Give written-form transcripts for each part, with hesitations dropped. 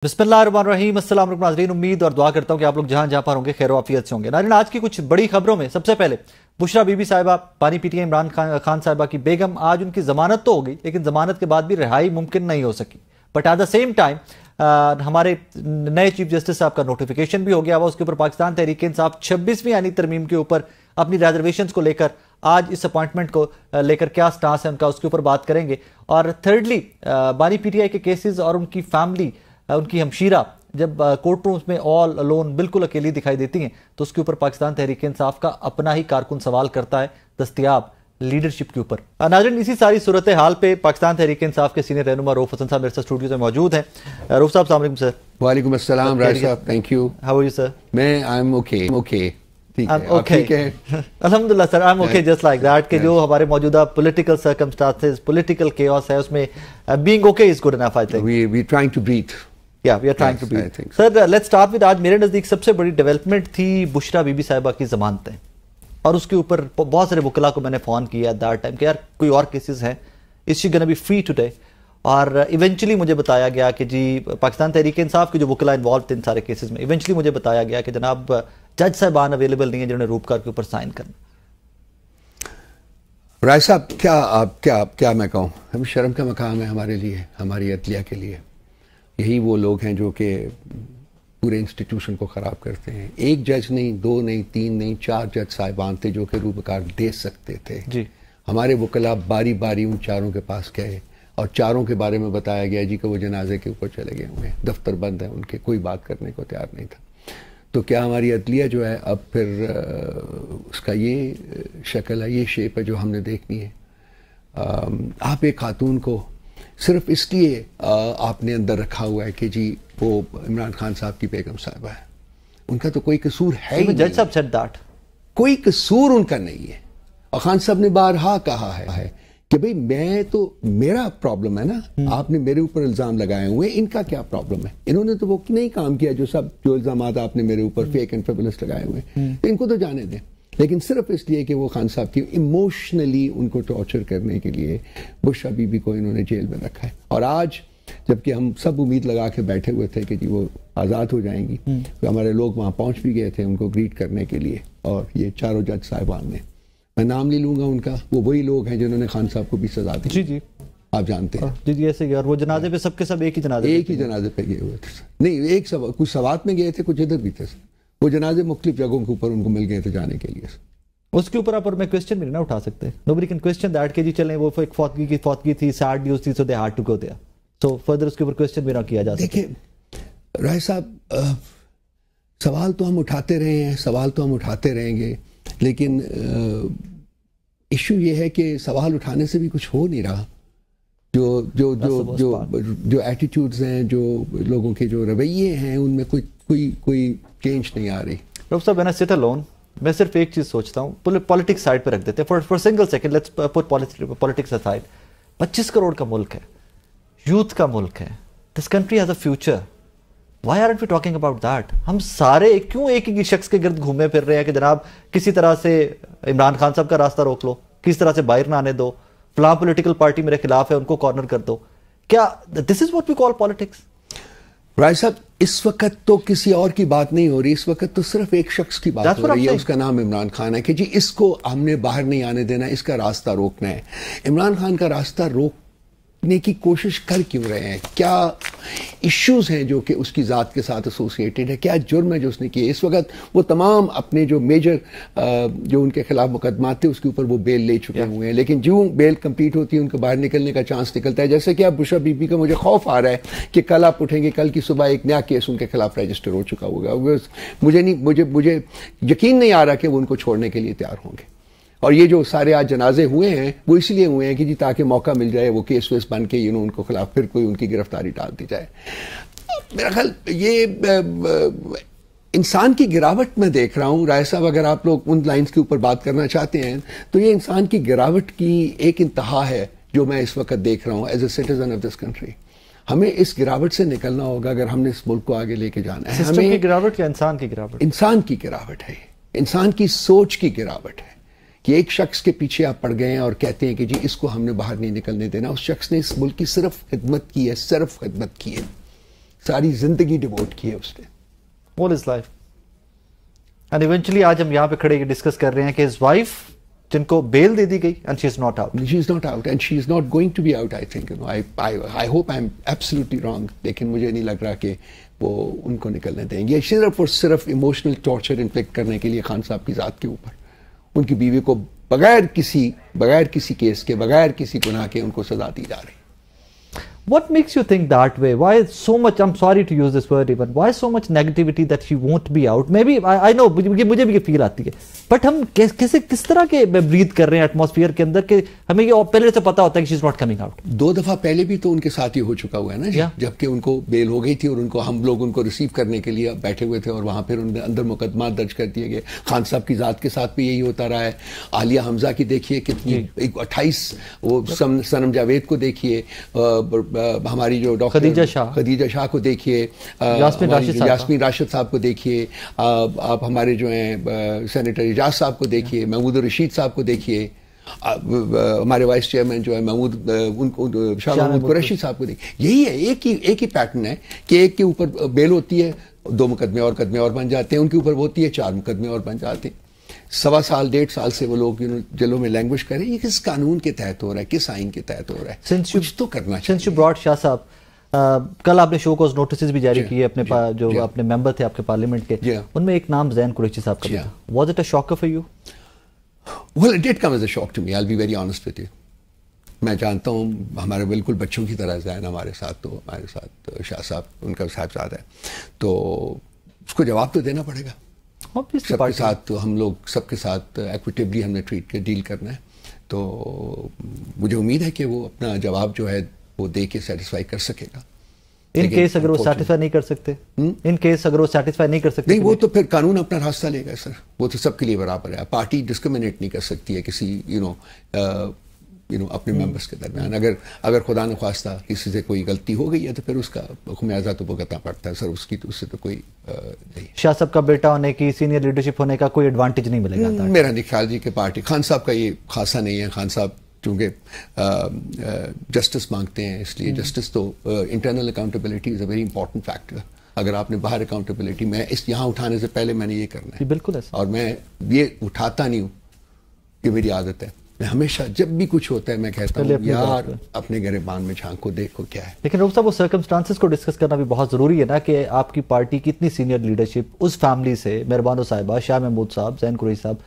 बिस्मिल्लाहिर्रहमानिर्रहीम। अस्सलाम वालेकुम नाज़रीन, उम्मीद और दुआ करता हूँ कि आप लोग जहाँ जहाँ पर होंगे खैर आफियत से होंगे। नाज़रीन, आज की कुछ बड़ी खबरों में सबसे पहले बुशरा बीबी साहिबा पानी पीटी इमरान खान साहिबा की बेगम, आज उनकी जमानत तो हो गई लेकिन जमानत के बाद भी रिहाई मुमकिन नहीं हो सकी। But at the same time हमारे नए चीफ जस्टिस साहब का नोटिफिकेशन भी हो गया हुआ, उसके ऊपर पाकिस्तान तहरीक इंसाफ 26वीं यानी तरमीम के ऊपर अपनी रिजर्वेशन को लेकर आज इस अपॉइंटमेंट को लेकर क्या स्टांस है उनका, उसके ऊपर बात करेंगे। और थर्डली बानी पीटीआई के केसेस और उनकी फैमिली, उनकी हमशीरा जब कोर्ट रूम्स में ऑल अलोन बिल्कुल अकेली दिखाई देती हैं तो उसके ऊपर पाकिस्तान तहरीक इंसाफ का अपना ही कारकुन सवाल करता है दस्तयाब लीडरशिप के ऊपर। नाज़रीन, इसी सारी सूरत हाल पे पाकिस्तान तहरीक इंसाफ के सीनियर रहनुमा रऊफ हसन साहब मेरे साथ स्टूडियो में मौजूद हैं। रऊफ साहब, अस्सलाम वालेकुम सर। वालेकुम अस्सलाम राज साहब, thank you. How are you sir? मैं आई एम ओके अल्हम्दुलिल्लाह sir, I am okay just like that कि जो हमारे मौजूदा पॉलिटिकल सर्कमस्टांसेस, पॉलिटिकल केओस है, उसमें being okay is good enough. I think we trying to breathe. या we are trying to breathe. Sir, let's start with, आज मेरे नजदीक सबसे बड़ी डेवलपमेंट थी बुशरा बीबी साहिबा की जमानतें, और उसके ऊपर बहुत सारे वकला को मैंने फोन किया दैट टाइम कि यार कोई और केसेस हैं, is she gonna be free today? और इवेंचुअली मुझे बताया गया कि जी पाकिस्तान तहरीक इंसाफ के जो वकला इन्वॉल्व थे इन सारे केसेस में, इवेंचुअली मुझे बताया गया कि जनाब जज साहबान अवेलेबल नहीं है जिन्होंने रूपकार के ऊपर साइन करना। राय साहब, क्या मैं कहूँ, हम शर्म का मकाम है हमारे लिए, हमारी अदलिया के लिए। यही वो लोग हैं जो कि पूरे इंस्टीट्यूशन को ख़राब करते हैं। एक जज नहीं, दो नहीं, तीन नहीं, 4 जज साहिबान थे जो कि रूपकार दे सकते थे जी। हमारे वकला बारी बारी उन चारों के पास गए और चारों के बारे में बताया गया जी कि वो जनाजे के ऊपर चले गए हुए हैं, दफ्तर बंद है उनके, कोई बात करने को तैयार नहीं था। तो क्या हमारी अदलिया जो है अब फिर उसका ये शक्ल है, ये शेप है जो हमने देखनी है? आप एक खातून को सिर्फ इसलिए आपने अंदर रखा हुआ है कि जी वो इमरान खान साहब की बेगम साहिबा है, उनका तो कोई कसूर है ही नहीं। जज साहब सेड दैट कोई कसूर उनका नहीं है। और खान साहब ने बारहा कहा है कि भाई मैं तो, मेरा प्रॉब्लम है ना, आपने मेरे ऊपर इल्जाम लगाए हुए, इनका क्या प्रॉब्लम है? इन्होंने तो वो नहीं काम किया जो इल्जाम आपने मेरे ऊपर फेक एंड फेबुलस लगाए हुए, तो इनको तो जाने दें। लेकिन सिर्फ इसलिए कि वो खान साहब की इमोशनली उनको टॉर्चर करने के लिए बुशरा बीबी को इन्होंने जेल में रखा है। और आज जबकि हम सब उम्मीद लगा के बैठे हुए थे कि जी वो आज़ाद हो जाएंगी, तो हमारे लोग वहाँ पहुँच भी गए थे उनको ग्रीट करने के लिए। और ये चारों जज साहिबान ने, मैं नाम नहीं लूंगा उनका, वो वही लोग हैं जिन्होंने खान साहब को भी सजा दी। जी जी, आप जानते हैं जी जी, ऐसे यार वो जनाजे पे सबके सब एक ही जनाजे पे गए हुए थे। नहीं, एक सब कुछ सवात में गए थे, कुछ इधर भी थे। वो जनाजे मुख्तलिफ जगहों के ऊपर उनको मिल गए थे जाने के लिए। उसके ऊपर आप और मैं क्वेश्चन भी ना उठा सकते। नोबडी कैन क्वेश्चन दैट कि जी चलें वो एक फौतगी थी, सैड न्यूज़ थी, so they had to go there. So further उसके ऊपर क्वेश्चन भी ना किया जा सके। देखिए राय साहब, सवाल तो हम उठाते रहे हैं, सवाल तो हम उठाते रहेंगे, लेकिन इशू ये है कि सवाल उठाने से भी कुछ हो नहीं रहा। जो एटीट्यूड्स हैं, जो लोगों के जो रवैये हैं, उनमें कोई चेंज नहीं आ रही। डॉक्टर साहब, मैंने सिट अलोन, मैं सिर्फ एक चीज सोचता हूँ, पॉलिटिक्स साइड पे रख देते हैं for single second, let's put politics aside. 25 crore का मुल्क है, यूथ का मुल्क है, this country has a future, why aren't we talking about that? हम सारे क्यों एक ही शख्स के गिर्द घूमे फिर रहे हैं कि जनाब किसी तरह से इमरान खान साहब का रास्ता रोक लो, किसी तरह से बाहर ना आने दो, फलां पॉलिटिकल पार्टी मेरे खिलाफ है उनको कॉर्नर कर दो। क्या this is what we call politics? Rai साहब, इस वक्त तो किसी और की बात नहीं हो रही, इस वक्त तो सिर्फ एक शख्स की बात हो रही है, उसका नाम इमरान खान है कि जी इसको हमने बाहर नहीं आने देना, इसका रास्ता रोकना है। इमरान खान का रास्ता रोकने की कोशिश कर क्यों रहे हैं? क्या इश्यूज हैं जो कि उसकी ज़ात के साथ एसोसिएटेड है? क्या जुर्म है जो उसने किए? इस वक्त वो तमाम अपने जो मेजर जो उनके खिलाफ मुकदमा थे उसके ऊपर वो बेल ले चुके हुए हैं, लेकिन जो बेल कंप्लीट होती है उनको बाहर निकलने का चांस निकलता है। जैसे कि अब बुशरा बीबी का मुझे खौफ आ रहा है कि कल आप उठेंगे, कल की सुबह एक नया केस उनके खिलाफ रजिस्टर हो चुका होगा। मुझे यकीन नहीं आ रहा कि वो उनको छोड़ने के लिए तैयार होंगे। और ये जो सारे आज जनाजे हुए हैं वो इसलिए हुए हैं कि जी ताकि मौका मिल जाए वो केस वेस बन के उनको खिलाफ फिर कोई उनकी गिरफ्तारी डाल दी जाए। मेरा ख्याल ये इंसान की गिरावट में देख रहा हूँ। राय साहब, अगर आप लोग उन लाइन्स के ऊपर बात करना चाहते हैं तो ये इंसान की गिरावट की एक इंतहा है जो मैं इस वक्त देख रहा हूँ as a citizen of this country. हमें इस गिरावट से निकलना होगा अगर हमने इस मुल्क को आगे लेके जाना है। हमें की गिरावट या इंसान की गिरावट? इंसान की गिरावट है, इंसान की सोच की गिरावट है कि एक शख्स के पीछे आप पड़ गए हैं और कहते हैं कि जी इसको हमने बाहर नहीं निकलने देना। उस शख्स ने इस मुल्क की सिर्फ खिदमत की है, सिर्फ खिदमत की है। सारी जिंदगी डिवोट की है उसने, all his life. And eventually आज हम यहाँ पे खड़े डिस्कस कर रहे हैं कि हिज वाइफ जिनको बेल दे दी गई and she is not out, she is not out and she is not going to be out. I think I hope I am absolutely wrong, लेकिन मुझे नहीं लग रहा कि वो उनको निकलने देंगे सिर्फ और सिर्फ इमोशनल टॉर्चर इन्फ्लिक्ट करने के लिए खान साहब की जात के ऊपर। उनकी बीवी को बगैर किसी केस के, बगैर किसी गुनाह के उनको सजा दी जा रही। What makes you think that way? Why so much, I'm sorry to use this word even, why so much negativity that she won't be out? Maybe, I know, मुझे भी ये फील आती है, बट हम किस तरह के ब्रीथ कर रहे हैं एटमॉस्फेयर के अंदर कि हमें ये पहले से पता होता है कि she is not coming out. 2 दफा पहले भी तो उनके साथ ही हो चुका हुआ है ना, जबकि उनको बेल हो गई थी और उनको हम लोग उनको रिसीव करने के लिए बैठे हुए थे और वहां फिर उनके अंदर मुकदमा दर्ज कर दिए गए। खान साहब की जात के साथ भी यही होता रहा है। आलिया हमजा की देखिए कितनी 28, वो सनम जावेद को देखिए, हमारी जो डॉक्टर खदीजा शाह को देखिए, यास्मीन राशिद साहब को देखिए, आप हमारे जो हैं सेनेटर एजाज साहब को देखिए, महमूद रशीद साहब को देखिए, हमारे वाइस चेयरमैन जो है शाह महमूद कुरैशी साहब को देखिए। यही है, एक ही पैटर्न है कि एक के ऊपर बेल होती है, 2 मुकदमे और बन जाते हैं, उनके ऊपर होती है 4 मुकदमे और बन जाते हैं। 1.25 साल 1.5 साल से वो लोग जेलों में लैंग्वेज कर रहे हैं। ये किस कानून के तहत हो रहा है, किस आइन के तहत हो रहा है? कुछ तो करना चाहिए। सिंस यू ब्रॉट शाह साहब, कल आपने शो कोज नोटिस भी जारी किए अपने जो अपने मेंबर थे आपके पार्लियामेंट के, उनमें एक नाम ज़ैन कुरैशी साहब का था। Was it a shocker for you? Well, it did come as a shock to me, I will be very honest with you. मैं जानता हूँ हमारे बिल्कुल बच्चों की तरह ज़ैन हमारे साथ शाह साहब उनका साहबजादा है, तो उसको जवाब तो देना पड़ेगा। सबके साथ तो हम लोग सबके साथ एक्विटेबली हमने डील करना है, तो मुझे उम्मीद है कि वो अपना जवाब जो है वो दे के सेटिस्फाई कर सकेगा। इन केस अगर वो सेटिस्फाई नहीं कर सकते, नहीं, वो तो फिर कानून अपना रास्ता लेगा सर, वो तो सबके लिए बराबर है। पार्टी डिस्क्रिमिनेट नहीं कर सकती है किसी अपने मेंबर्स के दरमियान। अगर खुदा न ख्वास्ता किसी से कोई गलती हो गई है तो फिर उसका खुमियाजा तो भुगतना पड़ता है सर, उससे तो कोई नहीं। शाह साहब का बेटा होने की, सीनियर लीडरशिप होने का कोई एडवांटेज नहीं मिलेगा? मेरा नहीं ख्याल जी कि पार्टी खान साहब का ये खासा नहीं है। खान साहब चूंकि जस्टिस मांगते हैं, इसलिए जस्टिस तो internal accountability is a very important factor. अगर आपने बाहर अकाउंटेबिलिटी, मैं यहाँ उठाने से पहले मैंने ये करना है, बिल्कुल है, और मैं ये उठाता नहीं हूँ, ये मेरी आदत है। मैं हमेशा जब भी कुछ होता है मैं कहता हूँ यार अपने गिरबान में झांको, देखो क्या है। लेकिन डॉक्टर साहब, वो सर्कमस्टांसेस को डिस्कस करना भी बहुत जरूरी है ना, कि आपकी पार्टी की इतनी सीनियर लीडरशिप उस फैमिली से, मेहरबानो साहिबा, शाह महमूद साहब, ज़ैन कुरैशी साहब,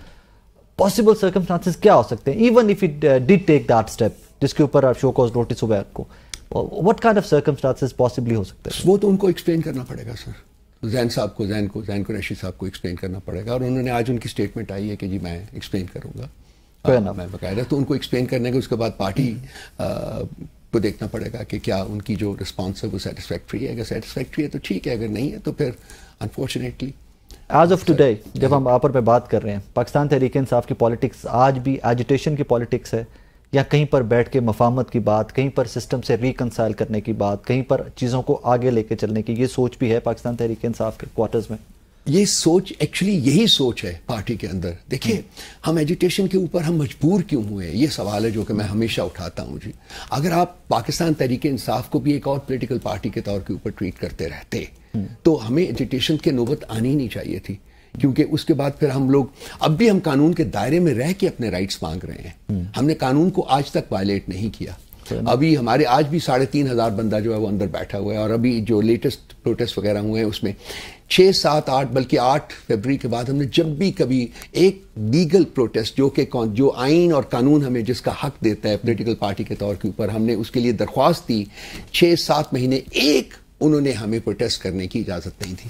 पॉसिबल सर्कमस्टांसेस क्या हो सकते हैं even if it did take that step जिसके ऊपर आप शो कॉज नोटिस हुआ है आपको? What kind of circumstances possibly हो सकते हैं? वो तो उनको एक्सप्लेन करना पड़ेगा सर। ज़ैन कुरैशी साहब को एक्सप्लेन करना पड़ेगा, और उन्होंने आज उनकी स्टेटमेंट आई है कि जी मैं एक्सप्लेन करूंगा, मैं बकायदा। तो उनको एक्सप्लेन करने के उसके बाद पार्टी को देखना पड़ेगा कि क्या उनकी जो रिस्पॉन्स है वो सेटिस्फैक्ट्री है। अगर सेटिस्फैक्ट्री है तो ठीक है, अगर नहीं है तो फिर अनफॉर्चुनेटली एज ऑफ टुडे जब हम आपस में बात कर रहे हैं, पाकिस्तान तहरीक इंसाफ की पॉलिटिक्स आज भी एजिटेशन की पॉलिटिक्स है, या कहीं पर बैठ के मफाहमत की बात, कहीं पर सिस्टम से रिकंसाइल करने की बात, कहीं पर चीज़ों को आगे लेके चलने की ये सोच भी है पाकिस्तान तहरीक इंसाफ के क्वार्टर्स में? ये सोच, एक्चुअली यही सोच है पार्टी के अंदर। देखिए, हम एजुटेशन के ऊपर हम मजबूर क्यों हुए, ये सवाल है जो कि मैं हमेशा उठाता हूँ जी। अगर आप पाकिस्तान तहरीक इंसाफ को भी एक और पॉलिटिकल पार्टी के तौर के ऊपर ट्रीट करते रहते तो हमें एजुटेशन की नौबत आनी नहीं चाहिए थी, क्योंकि उसके बाद फिर हम लोग अब भी हम कानून के दायरे में रह के अपने राइट्स मांग रहे हैं। हमने कानून को आज तक वायलेट नहीं किया। अभी हमारे आज भी 3,500 बंदा जो है वो अंदर बैठा हुआ है, और अभी जो लेटेस्ट प्रोटेस्ट वगैरह हुए हैं उसमें 6, 7, 8 बल्कि 8 फरवरी के बाद हमने जब भी कभी एक लीगल प्रोटेस्ट जो आइन और कानून हमें जिसका हक देता है पॉलिटिकल पार्टी के तौर के ऊपर, हमने उसके लिए दरख्वास्त दी, 6-7 महीने एक उन्होंने हमें प्रोटेस्ट करने की इजाज़त नहीं थी।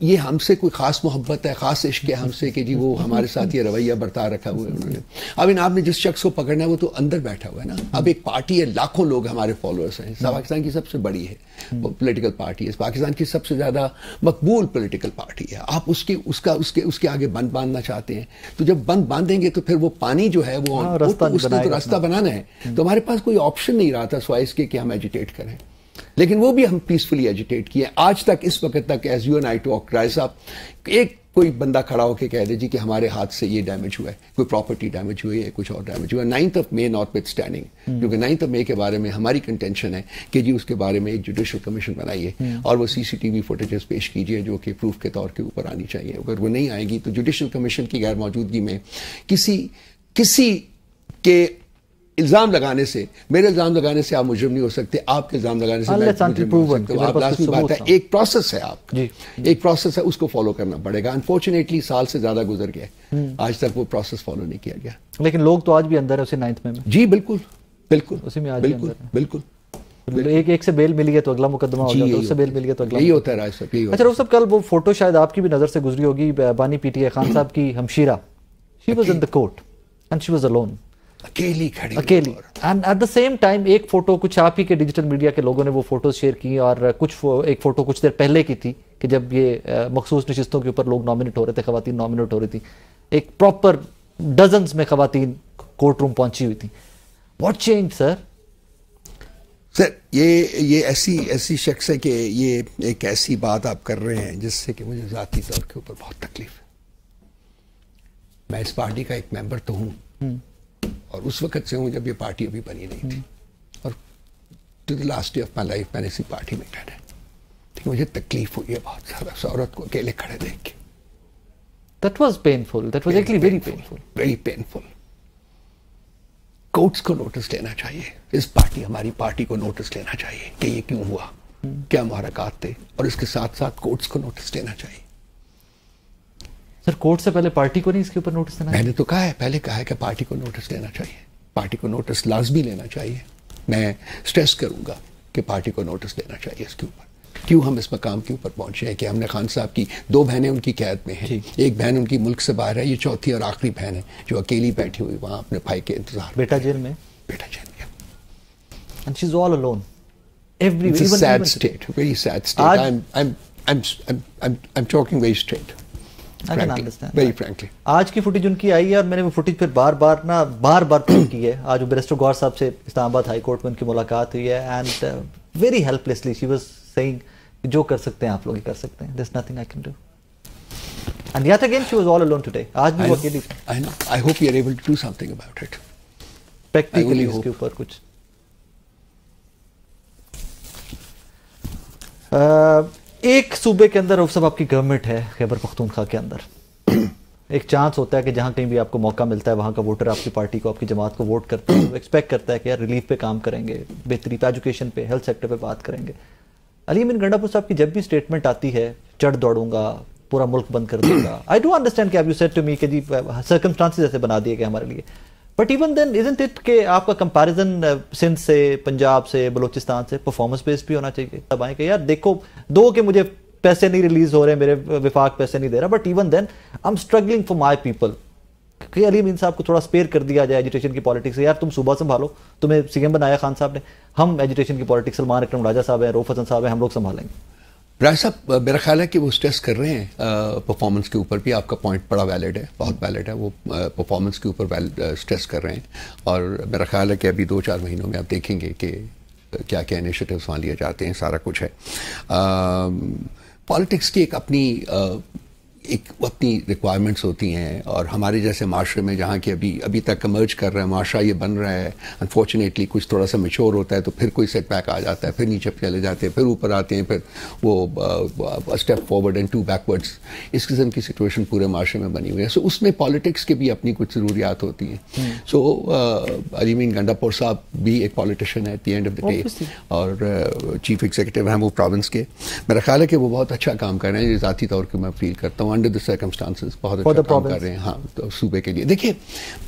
ये हमसे कोई खास मोहब्बत है, खास इश्क है हमसे कि जी वो हमारे साथ ये रवैया बरता रखा हुआ है उन्होंने। आपने जिस शख्स को पकड़ना है वो तो अंदर बैठा हुआ है ना। अब एक पार्टी है, लाखों लोग हमारे फॉलोअर्स हैं, पाकिस्तान की सबसे बड़ी है पॉलिटिकल पार्टी है, पाकिस्तान की सबसे ज्यादा मकबूल पॉलिटिकल पार्टी है। आप उसके आगे बंद बांधना चाहते हैं, तो जब बंद बांधेंगे तो फिर वो पानी जो है वो उसने तो रास्ता बनाना है। तो हमारे पास कोई ऑप्शन नहीं रहा था स्वाइस के कि हम एजिटेट करें। लेकिन वो भी हम पीसफुली एजिटेट किए। आज तक, इस वक्त तक, as you and I talk, Rai साहब, एक कोई बंदा खड़ा होकर कह दे जी कि हमारे हाथ से ये डैमेज हुआ है, कोई प्रॉपर्टी डैमेज हुई है, कुछ और डैमेज हुआ है, 9th May not with standing, क्योंकि 9th मई के बारे में हमारी कंटेंशन है कि जी उसके बारे में एक जुडिशल कमीशन बनाइए और वो CCTV फुटेजेस पेश कीजिए जो कि प्रूफ के तौर के ऊपर आनी चाहिए। अगर वो नहीं आएगी तो जुडिशल कमीशन की गैर मौजूदगी में किसी के इल्जाम लगाने से, मेरे इल्जाम लगाने से आप मुजरिम नहीं हो सकते, आपके इल्जाम लगाने से मैं मुजरिम नहीं हो सकता। आप लाजमी बात है, एक प्रोसेस है आपका, एक प्रोसेस है, उसको फॉलो करना पड़ेगा। अनफॉर्चुनेटली साल से ज्यादा गुजर गया, आज तक वो प्रोसेस फॉलो नहीं किया गया। लेकिन लोग तो आज भी अंदर है उसी 9th में। जी बिल्कुल बिल्कुल, उसी में आज बिल्कुल बिल्कुल। एक से बेल मिल गया तो अगला मुकदमा हो जाता है, उससे बेल मिल गया तो अगला। यही होता है राज साहब, यही। अच्छा, वो सब कल वो फोटो शायद आपकी भी नजर से गुजरी होगी, बानी PTI खान साहब की हमशीरा, she was in the court and she was alone, अकेली खड़ी, अकेली। And at the same time एक फोटो कुछ आप ही के डिजिटल मीडिया के लोगों ने वो फोटो शेयर की, और एक फोटो कुछ देर पहले की थी कि जब ये मखसूस नशिस्तों के ऊपर लोग नॉमिनेट हो रहे थे, खवातीन नॉमिनेट हो रही थी, एक प्रॉपर डजन्स में खवातीन कोर्ट रूम पहुंची हुई थी। What change sir? सर ये ऐसी शख्स है कि ये एक ऐसी बात आप कर रहे हैं जिससे कि मुझे जाती तौर के ऊपर बहुत तकलीफ है। मैं इस पार्टी का एक मेंबर तो हूं, और उस वक्त से हूं जब ये पार्टी अभी बनी नहीं थी, और to the last day of my life मैंने इसी पार्टी में ठहरा। लेकिन मुझे तकलीफ हुई है बहुत ज्यादा उस औरत को अकेले खड़े देख के। That was painful. That was actually very painful. Very painful. Courts को नोटिस लेना चाहिए, इस हमारी पार्टी को नोटिस लेना चाहिए कि ये क्यों हुआ, क्या मुहरकात थे, और इसके साथ साथ कोर्ट्स को नोटिस लेना चाहिए। सर कोर्ट से पहले पार्टी को नहीं इसके ऊपर नोटिस देना? मैंने तो कहा है, पहले कहा है कि पार्टी को नोटिस लेना चाहिए, पार्टी को नोटिस लाजमी लेना चाहिए। मैं स्ट्रेस करूंगा कि पार्टी को नोटिस लेना चाहिए इसके ऊपर। क्यों हम इस मकाम के ऊपर पहुंचे हैं कि हमने खान साहब की 2 बहनें उनकी कैद में हैं, एक बहन उनकी मुल्क से बाहर है, ये चौथी और आखिरी बहन है जो अकेली बैठी हुई वहां अपने भाई के इंतजार। बेटा जेल में? बेटा जेल में। And she's all alone. It's a sad state, very sad state. I'm talking very straight. I can understand. Very frankly. आज की फुटेज उनकी आई है और मैंने वो फुटेज फिर बार बार प्ले की है। आज बैरिस्टर गौर साहब से इस्लामाबाद हाई कोर्ट में उनकी मुलाकात हुई है, and very helplessly she was saying जो कर सकते हैं आप लोग ही कर सकते हैं, there's nothing I can do. And yet again she was all alone today. आज भी वो अकेली। I know. I hope you are able to do something about it. Practically इसके ऊपर कुछ। एक सूबे के अंदर सब आपकी गवर्नमेंट है, खैबर पख्तूनख्वा के अंदर एक चांस होता है कि जहां कहीं भी आपको मौका मिलता है वहां का वोटर आपकी पार्टी को, आपकी जमात को वोट करता है, एक्सपेक्ट करता है कि यार रिलीफ पे काम करेंगे, बेहतरी पे, एजुकेशन पे, हेल्थ सेक्टर पे बात करेंगे। अली अमीन गंडापुर साहब की जब भी स्टेटमेंट आती है, चढ़ दौड़ूंगा, पूरा मुल्क बंद कर दूंगा, आई डू अंडरस्टैंड कि यू सेड टू मी कि जी सर्कमस्टांसेस ऐसे बना दिए गए हमारे लिए, but even then isn't it कि आपका कंपैरिजन सिंध से, पंजाब से, बलोचिस्तान से परफॉर्मेंस बेस्ड भी होना चाहिए। तब आए कि यार देखो, दो के मुझे पैसे नहीं रिलीज हो रहे, मेरे विफाक पैसे नहीं दे रहा, but even then I am struggling for my people. कि अली अमीन साहब को थोड़ा स्पेयर कर दिया जाए एजुटेशन की पॉलिटिक्स से, यार तुम सूबा संभालो, तुम्हें सीएम बनाया खान साहब ने, हम एजुकेशन की पॉलिटिक्स, सलमान अकरम राजा साहब हैं, रऊफ हसन साहब हैं, हम लोग संभालेंगे। राज साहब मेरा ख्याल है कि वो स्ट्रेस कर रहे हैं परफॉर्मेंस के ऊपर भी। आपका पॉइंट बड़ा वैलिड है, बहुत वैलिड है। वो परफॉर्मेंस के ऊपर स्ट्रेस कर रहे हैं, और मेरा ख्याल है कि अभी 2-4 महीनों में आप देखेंगे कि क्या क्या इनिशिएटिव्स वहाँ लिए जाते हैं, सारा कुछ है। पॉलिटिक्स की एक अपनी रिक्वायरमेंट्स होती हैं, और हमारे जैसे माशरे में जहाँ कि अभी तक इमर्ज कर रहा है माशरा, ये बन रहा है, अनफॉर्चुनेटली कुछ थोड़ा सा मैच्योर होता है तो फिर कोई सेटबैक आ जाता है, फिर नीचे चले जाते हैं, फिर ऊपर आते हैं, फिर वो स्टेप फॉरवर्ड एंड 2 बैकवर्ड्स, इस किस्म की सिचुएशन पूरे माशरे में बनी हुई है। सो उसमें पॉलिटिक्स की भी अपनी कुछ ज़रूरियात होती हैं। सो अली अमीन गंडापुर साहब भी एक पॉलिटिशियन है at the end of the day, और चीफ एग्जीक्यूटिव हैं वो प्रोविंस के। मेरा ख्याल है कि वो बहुत अच्छा काम कर रहे हैं, ज़ाती तौर पर मैं फील करता हूँ, अंडर द सर्कमस्टांसेस बहुत अच्छा काम कर रहे हैं। हाँ, तो सूबे के लिए देखिए,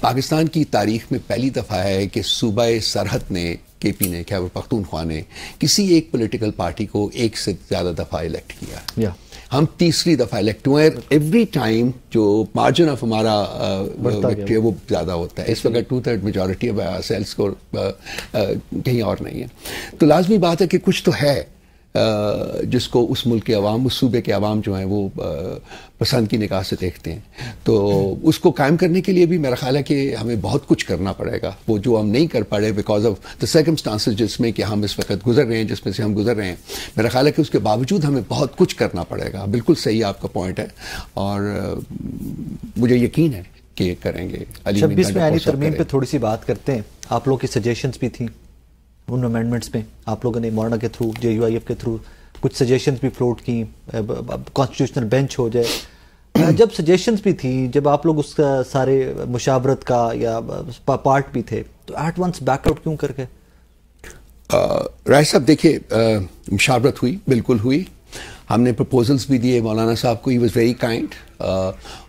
पाकिस्तान की तारीख में पहली दफ़ा है कि सूबे सरहद ने, केपी ने, खैबर पख्तूनख्वा ने किसी एक पॉलिटिकल पार्टी को एक से ज़्यादा दफ़ा इलेक्ट किया। हम तीसरी दफ़ा इलेक्ट हुए। एवरी टाइम जो मार्जिन ऑफ हमारा विक्ट्री है वो ज़्यादा होता है। इस वक्त 2/3 मेजॉरिटी ऑफ सेल्स को कहीं और नहीं है। तो लाजमी बात है कि कुछ तो है जिसको उस मुल्क के अवाम, उस सूबे के अवाम जो हैं वो पसंद की निगाह से देखते हैं। तो उसको कायम करने के लिए भी मेरा ख्याल है कि हमें बहुत कुछ करना पड़ेगा, वो जो हम नहीं कर पा रहे बिकॉज ऑफ द सर्कमस्टांसेस जिसमें कि हम इस वक्त गुजर रहे हैं, जिसमें से हम गुजर रहे हैं। मेरा ख्याल है कि उसके बावजूद हमें बहुत कुछ करना पड़ेगा। बिल्कुल सही आपका पॉइंट है और मुझे यकीन है कि करेंगे। 26 में आईनी तरमीम पे थोड़ी सी बात करते हैं। आप लोग की सजेशंस भी थी उन अमेंडमेंट्स में, आप लोगों ने मौलाना के थ्रू, JUIF के थ्रू कुछ सजेशंस भी फ्लोट की, कॉन्स्टिट्यूशनल बेंच हो जाए। जब सजेशंस भी थी, जब आप लोग उसका सारे मुशावरत का या पार्ट भी थे, तो एट वंस बैकआउट क्यों कर गए? राय साहब देखिए, मुशावरत हुई, बिल्कुल हुई। हमने प्रपोजल्स भी दिए मौलाना साहब को। He was very kind.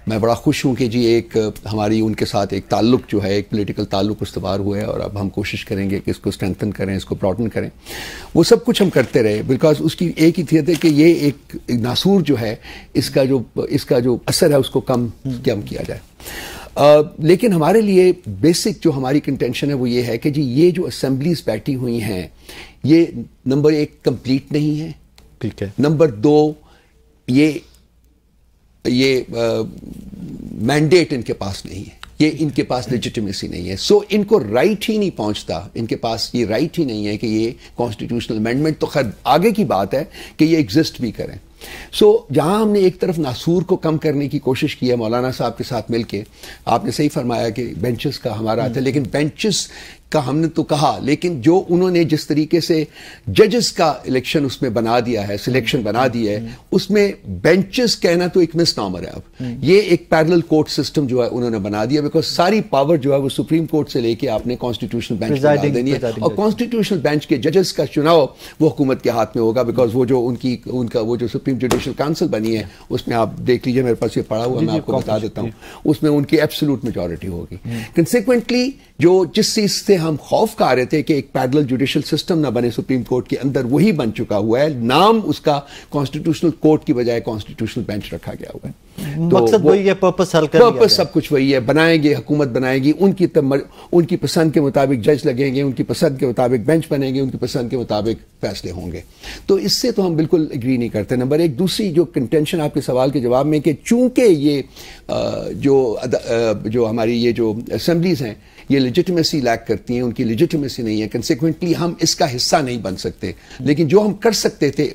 मैं बड़ा खुश हूँ कि जी एक हमारी उनके साथ एक ताल्लुक जो है, एक पॉलिटिकल ताल्लुक उस्तवार हुआ है और अब हम कोशिश करेंगे कि इसको स्ट्रेंथन करें, इसको ब्रॉडन करें। वो सब कुछ हम करते रहे बिकॉज उसकी एक ही थी कि ये एक नासूर जो है, इसका जो असर है उसको कम किया जाए। लेकिन हमारे लिए बेसिक जो हमारी कंटेंशन है वो ये है कि जी ये जो असेंबलीज बैठी हुई हैं, ये नंबर 1 कंप्लीट नहीं है, ठीक है। नंबर 2 ये मैंडेट इनके पास नहीं है, ये इनके पास लेजिटिमेसी नहीं है। सो इनको राइट ही नहीं पहुंचता, इनके पास ये राइट ही नहीं है कि ये कॉन्स्टिट्यूशनल अमेंडमेंट, तो खैर आगे की बात है कि ये एग्जिस्ट भी करें। सो जहां हमने एक तरफ नासूर को कम करने की कोशिश की है मौलाना साहब के साथ मिलके, आपने सही फरमाया कि बेंचेस का हमारा था, लेकिन बेंचेस का हमने तो कहा, लेकिन जो उन्होंने जिस तरीके से जजेस का इलेक्शन उसमें बना दिया है, सिलेक्शन बना दिया है, उसमें बेंचेस कहना तो एक मिसनॉमर है। अब ये एक पैरेलल कोर्ट सिस्टम जो है उन्होंने बना दिया, बिकॉज सारी पावर जो है वो सुप्रीम कोर्ट से लेके आपने कॉन्स्टिट्यूशनल बेंच में डाल देनी है, और कॉन्स्टिट्यूशनल बेंच के जजेस का चुनाव वो हुकूमत के हाथ में होगा, बिकॉज वो जो उनका वो जो सुप्रीम जुडिशल काउंसिल बनी है उसमें आप देख लीजिए, मेरे पास ये पड़ा हुआ, मैं आपको बता देता हूं, उसमें उनकी एब्सोल्यूट मेजॉरिटी होगी। कंसिक्वेंटली जो जिस चीज से हम खौफ खा रहे थे कि एक पैरेलल जुडिशल सिस्टम ना बने सुप्रीम कोर्ट के अंदर, वही बन चुका हुआ है। नाम उसका कॉन्स्टिट्यूशनल कोर्ट की बजाय कॉन्स्टिट्यूशनल बेंच रखा गया हुआ है। तो मकसद वही है, पर्पस हल कर, पर्पस सब कुछ वही है। बनाएंगे, हुकूमत बनाएगी, उनकी पसंद के मुताबिक जज लगेंगे, उनकी पसंद के मुताबिक बेंच बनेंगे, उनकी पसंद के मुताबिक फैसले होंगे। तो इससे तो हम बिल्कुल एग्री नहीं करते, नंबर 1। दूसरी जो कंटेंशन आपके सवाल के जवाब में कि चूंकि ये जो हमारी ये जो असेंबलीज हैं ये लेजिटिमेसी लैक करती हैं, उनकी लेजिटिमेसी नहीं है, कंसिक्वेंटली हम इसका हिस्सा नहीं बन सकते। लेकिन जो हम कर सकते थे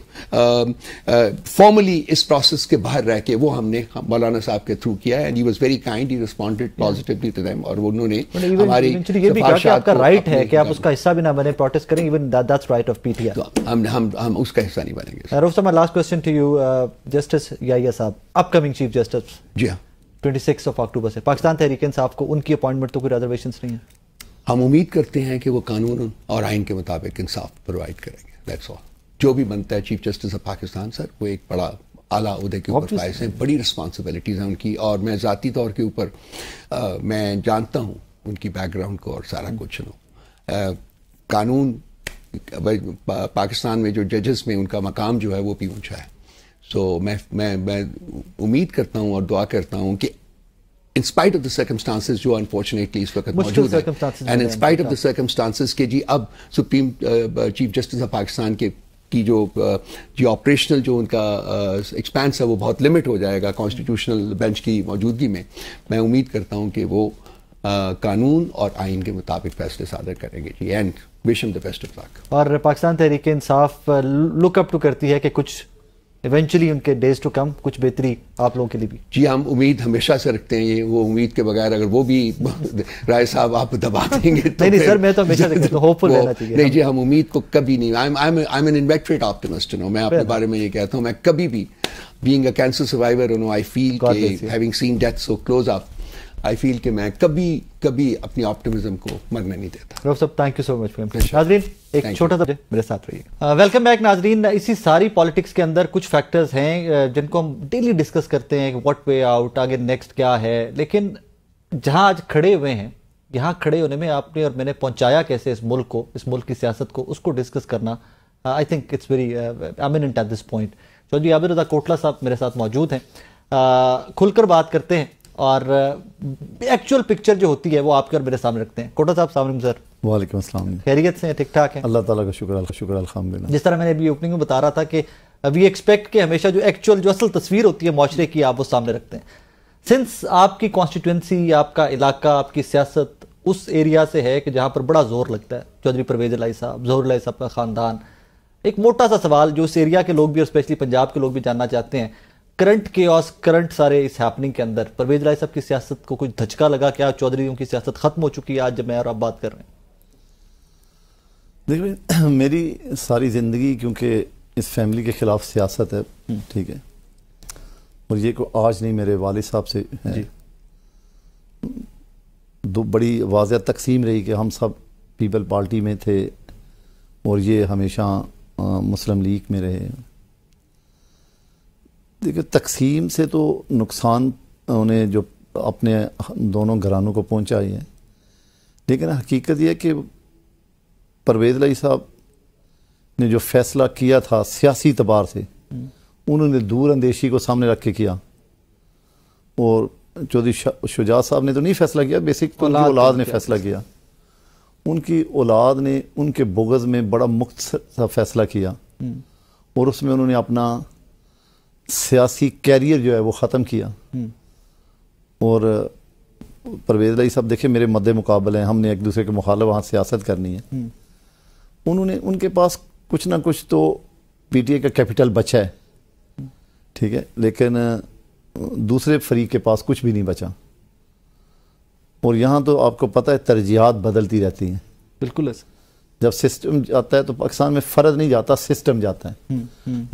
फॉर्मली इस प्रोसेस के बाहर रह के, वो हमने मौलाना साहब के थ्रू किया, and he was very kind, he responded positively to them, और उन्होंने हमारी ये भी कहा कि आपका राइट है कि आप उसका हिस्सा भी ना बने, प्रोटेस्ट करें, even that's right of PTI। तो हम उसका हिस्सा नहीं बनेंगे। Rauf, my last question to you, justice Yahya साहब, अपकमिंग चीफ जस्टिस, जी हाँ, 26 अक्टूबर से पाकिस्तान तहरीक इंसाफ को उनकी अपॉइंटमेंट तो कोई रिजर्वेशंस नहीं है। हम उम्मीद करते हैं कि वो कानून और आइन के मुताबिक इंसाफ प्रोवाइड करेंगे, दैट्स ऑल। जो भी बनता है chief justice of Pakistan, sir, वो एक बड़ा आला उहदे के ऊपर फाइज हैं, बड़ी रिस्पॉन्सिबिलिटीज हैं उनकी, और मैं ज़ाती तौर के ऊपर मैं जानता हूँ उनकी बैकग्राउंड को और सारा कुछ। कानून पाकिस्तान में जो जजेस में उनका मकाम जो है वो भी ऊंचा है। सो मैं उम्मीद करता हूँ और दुआ करता हूँ कि in spite of the circumstances जो अनफॉर्चुनेटली इस वक्त मौजूद है, and in spite of the circumstances के जी अब supreme chief justice of Pakistan के की जो ऑपरेशनल जो उनका एक्सपेंस है वो बहुत लिमिट हो जाएगा कॉन्स्टिट्यूशनल बेंच की मौजूदगी में। मैं उम्मीद करता हूँ कि वो कानून और आइन के मुताबिक फैसले सादर करेंगे जी, and wish him the best of luck. और Pakistan Tehreek Insaf look up to करती है कि कुछ इवेंचुअली उनके डेज टू कम कुछ बेहतरी आप लोगों के लिए भी। जी, हम उम्मीद हमेशा से रखते हैं, ये वो उम्मीद के बगैर अगर वो भी राय साहब आप दबा देंगे तो नहीं सर, मैं तो हमेशा देखता हूं, होपफुल रहना चाहिए। नहीं जी, हम उम्मीद को कभी नहीं, I am an inveterate optimist, मैं अपने बारे में ये कहता हूँ, मैं कभी भी being a cancer survivor, I feel कि having seen death so close up, I feel कि मैं कभी अपनी ऑप्टिमिज्म को मरने नहीं देता। रोफ साहब, थैंक यू सो मच। नाजरीन, एक छोटा सा मेरे साथ रहिए। वेलकम बैक नाजरीन। इसी सारी पॉलिटिक्स के अंदर कुछ फैक्टर्स हैं जिनको हम डेली डिस्कस करते हैं कि व्हाट वे आउट, आगे नेक्स्ट क्या है, लेकिन जहां आज खड़े हुए हैं, यहाँ खड़े होने में आपने और मैंने पहुंचाया कैसे इस मुल्क को, इस मुल्क की सियासत को, उसको डिस्कस करना I think it's very eminent at this point. Chaudhry Abid Raza Kotla साहब मेरे साथ मौजूद हैं। खुलकर बात करते हैं और एक्चुअल पिक्चर जो होती है वो आपके और मेरे सामने रखते हैं। कोटा साहब सामने सर। वालेकुम अस्सलाम। खैरियत से ठीक ठाक है? अल्लाह ताला का शुक्र अल्हम्दुलिल्लाह। जिस तरह मैंने अभी ओपनिंग में बता रहा था कि वी एक्सपेक्ट कि हमेशा जो एक्चुअल जो असल तस्वीर होती है माशरे की आप वो सामने रखते हैं। सिंस आपकी कॉन्स्टिट्यूंसी, आपका इलाका, आपकी सियासत उस एरिया से है कि जहाँ पर बड़ा जोर लगता है, चौधरी परवेज इलाही साहब, ज़हूर इलाही साहब का ख़ानदान, एक मोटा सा सवाल जो उस एरिया के लोग भी और स्पेशली पंजाब के लोग भी जानना चाहते हैं, करंट केओस, करंट सारे इस हैपनिंग के अंदर परवेज इलाही साहब की सियासत को कुछ धचका लगा क्या? चौधरीयों की सियासत खत्म हो चुकी है आज जब मैं और आप बात कर रहे हैं? देखिए, मेरी सारी ज़िंदगी क्योंकि इस फैमिली के ख़िलाफ़ सियासत है, ठीक है, और ये को आज नहीं, मेरे वालिद साहब से है, दो बड़ी वाज़ह तकसीम रही कि हम सब पीपल पार्टी में थे और ये हमेशा मुस्लिम लीग में रहे। देखिए, तकसीम से तो नुकसान उन्हें जो अपने दोनों घरानों को पहुंचा ही है, लेकिन हकीकत यह कि परवेज़ इलाही साहब ने जो फैसला किया था सियासी एतबार से, उन्होंने दूर अंदेशी को सामने रख के किया। और चौधरी शुजा साहब ने तो नहीं फैसला किया, बेसिक तो उनकी औलाद ने फैसला किया। उनकी औलाद ने उनके बुग़्ज़ में बड़ा मुख्त सा फैसला किया और उसमें उन्होंने अपना सियासी कैरियर जो है वो ख़त्म किया। और परवेज़ इलाही साहब देखिए मेरे मद्दे मुकाबले हैं, हमने एक दूसरे के मुखालिफ वहाँ सियासत करनी है। उन्होंने, उनके पास कुछ ना कुछ तो पीटीआई का कैपिटल बचा है, ठीक है, लेकिन दूसरे फरीक के पास कुछ भी नहीं बचा। और यहाँ तो आपको पता है तरजीहात बदलती रहती हैं। बिल्कुल है। जब सिस्टम जाता है तो पाकिस्तान में फ़र्द नहीं जाता, सिस्टम जाता है।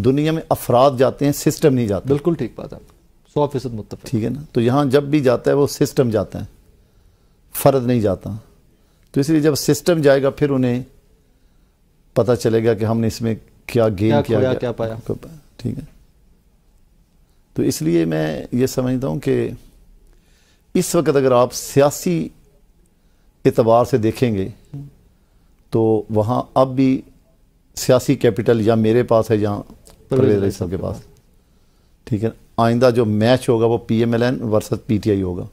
दुनिया में अफराद जाते हैं, सिस्टम नहीं जाता। बिल्कुल ठीक बात है, 100% मुत्तफ़िक़, ठीक है ना। तो यहाँ जब भी जाता है वो सिस्टम जाता है, फ़र्द नहीं जाता। तो इसलिए जब सिस्टम जाएगा फिर उन्हें पता चलेगा कि हमने इसमें क्या गेन किया, क्या पाया, ठीक है। तो इसलिए मैं ये समझता हूँ कि इस वक्त अगर आप सियासी एतबार से देखेंगे तो वहाँ अब भी सियासी कैपिटल या मेरे पास है या परवेज़ इलाही साहब के पास, ठीक है। आइंदा जो मैच होगा वो PMLN वर्सेस PTI होगा।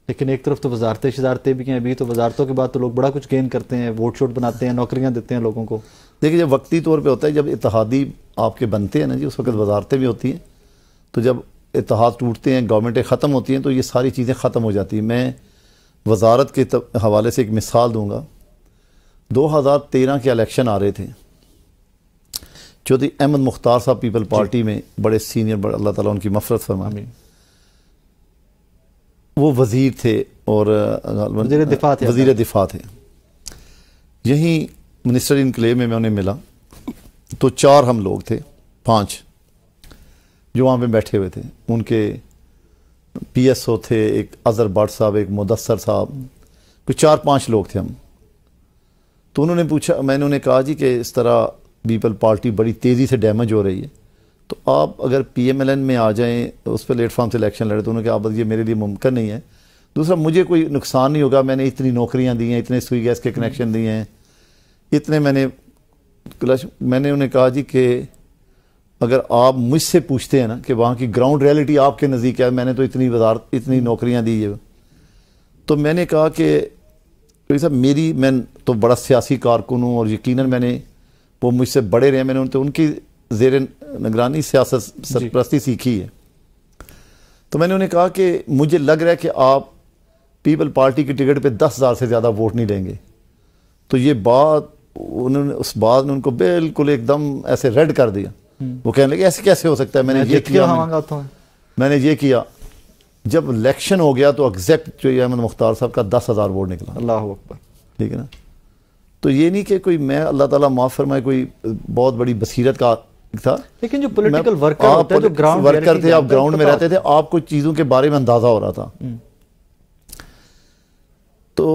लेकिन एक तरफ तो वजारतें शजारतें भी हैं, अभी तो वजारतों के बाद तो लोग बड़ा कुछ गेन करते हैं, वोट शोट बनाते हैं, नौकरियां देते हैं लोगों को। देखिए, जब वक्ती तौर पे होता है, जब इत्तेहादी आपके बनते हैं ना जी, उस वक्त वजारतें भी होती हैं। तो जब इत्तेहाद टूटते हैं, गवर्नमेंटें ख़त्म होती हैं, तो ये सारी चीज़ें ख़त्म हो जाती हैं। मैं वजारत के हवाले से एक मिसाल दूंगा। 2013 के इलेक्शन आ रहे थे, चौधरी अहमद मुख्तार साहब पीपल पार्टी में बड़े सीनियर, अल्लाह ताला उनकी मफ़रत फरमाए, वो वज़ीर थे और वज़ीर दिफा थे। यहीं मिनिस्टर इनक्लेव में मैं उन्हें मिला तो 4 हम लोग थे, 5 जो वहाँ पे बैठे हुए थे। उनके PSO थे, एक अज़हर भट्ट साहब, एक मुदस्सर साहब, कुछ 4-5 लोग थे हम। तो उन्होंने पूछा, मैंने उन्हें कहा जी कि इस तरह पीपल पार्टी बड़ी तेज़ी से डैमेज हो रही है, तो आप अगर PMLN में आ जाएं, उस पर प्लेटफॉर्म से इलेक्शन लड़े। तो उन्होंने कहा अब ये मेरे लिए मुमकिन नहीं है, दूसरा मुझे कोई नुकसान नहीं होगा, मैंने इतनी नौकरियां दी हैं, इतने सुई गैस के कनेक्शन दिए हैं, इतने मैंने उन्हें कहा जी कि अगर आप मुझसे पूछते हैं ना कि वहाँ की ग्राउंड रियलिटी आपके नज़दीक है, मैंने तो इतनी नौकरियाँ दी है, तो मैंने कहा कि साहब मैं तो बड़ा सियासी कारकुन हूँ और यकीनन मैंने, वो मुझसे बड़े रहे, मैंने तो उनकी ज़ेर निगरानी सियासत सरपरस्ती सीखी है। तो मैंने उन्हें कहा कि मुझे लग रहा है कि आप पीपल पार्टी की टिकट पे 10,000 से ज़्यादा वोट नहीं लेंगे। तो ये बात उस बात ने उनको बिल्कुल एकदम ऐसे रेड कर दिया। वो कहने लगे ऐसे कैसे हो सकता है, मैंने ये किया। जब इलेक्शन हो गया तो एग्जैक्ट जो अहमद मुख्तार साहब का 10,000 वोट निकला। अल्लाह हू अकबर, ठीक है ना। तो ये नहीं कि कोई मैं, अल्लाह ताला माफ़ फरमाए, कोई बहुत बड़ी बसीरत का था, लेकिन जो पॉलिटिकल वर्कर होते हैं, जो ग्राउंड वर्कर थे, आप ग्राउंड में रहते थे, आपको चीज़ों के बारे में अंदाज़ा हो रहा था। तो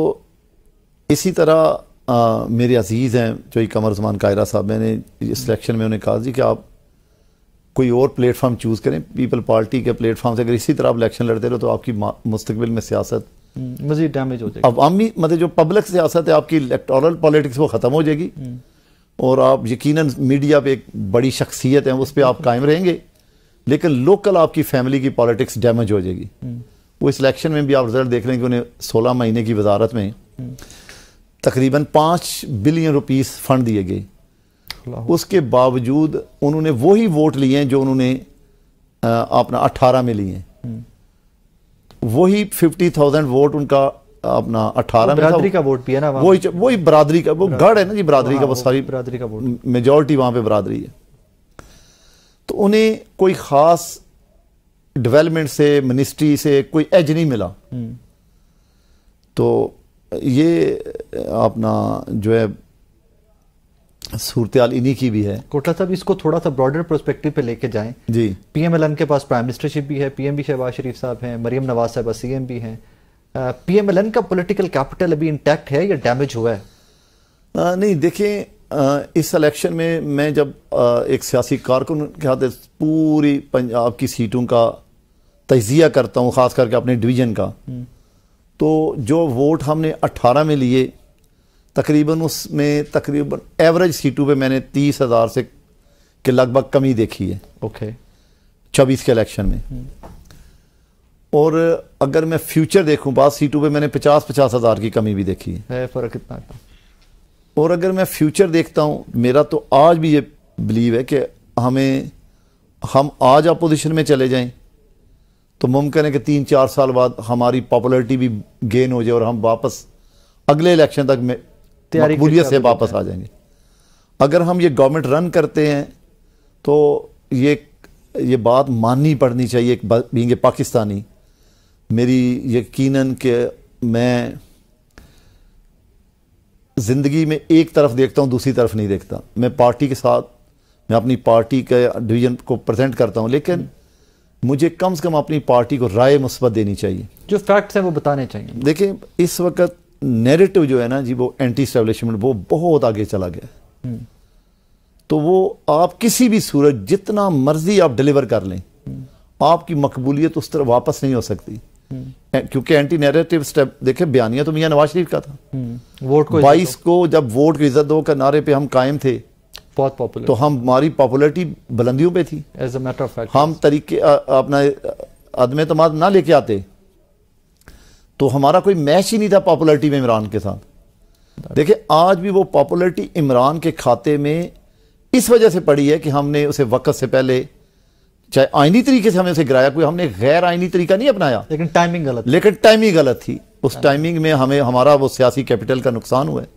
इसी तरह मेरे अजीज़ हैं जो कमर उस्मान कायरा साहब, मैंने इस इलेक्शन में उन्हें कहा जी कि आप कोई और प्लेटफॉर्म चूज़ करें, पीपल पार्टी के प्लेटफॉर्म से अगर इसी तरह आप इलेक्शन लड़ते रहो तो आपकी मुस्तकबिल में सियासत मज़ीद डैमेज हो जाएगी। अवामी मतलब जो पब्लिक सियासत है आपकी इलेक्टोरल पॉलिटिक्स वो ख़त्म हो जाएगी और आप यकीनन मीडिया पे एक बड़ी शख्सियत है उस पर आप कायम रहेंगे, लेकिन लोकल आपकी फैमिली की पॉलिटिक्स डैमेज हो जाएगी। वो इस इलेक्शन में भी आप रिजल्ट देख लें कि उन्हें 16 महीने की वजारत में तकरीबन 5 बिलियन रुपीस फंड दिए गए। उसके बावजूद उन्होंने वही वोट लिए हैं जो उन्होंने अपना 18 में लिए हैं। वही 50,000 वोट उनका अपना 18 में बरादरी का वोट भी है ना, वही बरादरी का, वो गढ़ है ना जी बरादरी का, वो सारी बरादरी का वोट, मेजॉरिटी वहां पे बरादरी है। तो उन्हें कोई खास डेवलपमेंट से, मिनिस्ट्री से कोई एज नहीं मिला। तो ये अपना जो है सूरत-ए-हाल इन्हीं की भी है। कोटला साहब, इसको थोड़ा सा ब्रॉडर पर्सपेक्टिव पे लेके जाएं जी। पीएमएलएन के पास प्राइम मिनिस्टरशिप भी है, पीएम भी शहबाज शरीफ साहब हैं, मरियम नवाज साहब सीएम भी हैं। पीएमएलएन का पॉलिटिकल कैपिटल अभी इंटैक्ट है या डैमेज हुआ है? नहीं, देखें, इस इलेक्शन में मैं जब एक सियासी कारकुन के हाथ पूरी पंजाब की सीटों का तजिया करता हूँ, ख़ास करके अपने डिवीज़न का, तो जो वोट हमने 18 में लिए तकरीबन उसमें तकरीबन एवरेज सीटों पे मैंने 30,000 से के लगभग कमी देखी है। ओके। 24 के इलेक्शन में। और अगर मैं फ्यूचर देखूं, बाद सीटों पे मैंने 50 हज़ार की कमी भी देखी है। फ़र्क कितना था? और अगर मैं फ्यूचर देखता हूं, मेरा तो आज भी ये बिलीव है कि हम आज अपोजिशन में चले जाएं तो मुमकिन है कि 3-4 साल बाद हमारी पॉपुलैरिटी भी गेन हो जाए और हम वापस अगले इलेक्शन तक में मकबूलियत से वापस आ जाएंगे। अगर हम ये गवर्नमेंट रन करते हैं तो ये बात माननी पड़नी चाहिए बीइंग ए पाकिस्तानी। मेरी यकीनन कि मैं ज़िंदगी में एक तरफ देखता हूँ, दूसरी तरफ नहीं देखता। मैं पार्टी के साथ, मैं अपनी पार्टी के डिवीज़न को प्रेजेंट करता हूँ, लेकिन मुझे कम से कम अपनी पार्टी को राय मुस्बत देनी चाहिए। जो फैक्ट्स हैं वो बताने चाहिए। देखिए, इस वक्त नैरेटिव जो है ना जी, वो एंटी एस्टैब्लिशमेंट वो बहुत आगे चला गया। तो वो आप किसी भी सूरत जितना मर्जी आप डिलीवर कर लें, आपकी मकबूलियत उस तरह वापस नहीं हो सकती। क्योंकि एंटी नैरेटिव स्टेप, देखे बयानिया तो मियां नवाज शरीफ का था। वोट को 22 को जब वोट की इज्जत दो के नारे पे हम कायम थे, बहुत पॉपुलर, तो हमारी पॉपुलैरिटी बुलंदियों पे थी। As a matter of fact हम तरीके अपना अदम एतमाद ना लेके आते तो हमारा कोई मैच ही नहीं था पॉपुलैरिटी में इमरान के साथ। देखिए, आज भी वो पॉपुलैरिटी इमरान के खाते में इस वजह से पड़ी है कि हमने उसे वक्त से पहले, चाहे आईनी तरीके से हमें उसे गिराया, कोई हमने गैर आईनी तरीका नहीं अपनाया, लेकिन टाइमिंग गलत थी। उस टाइमिंग में हमारा वो सियासी कैपिटल का नुकसान हुआ है।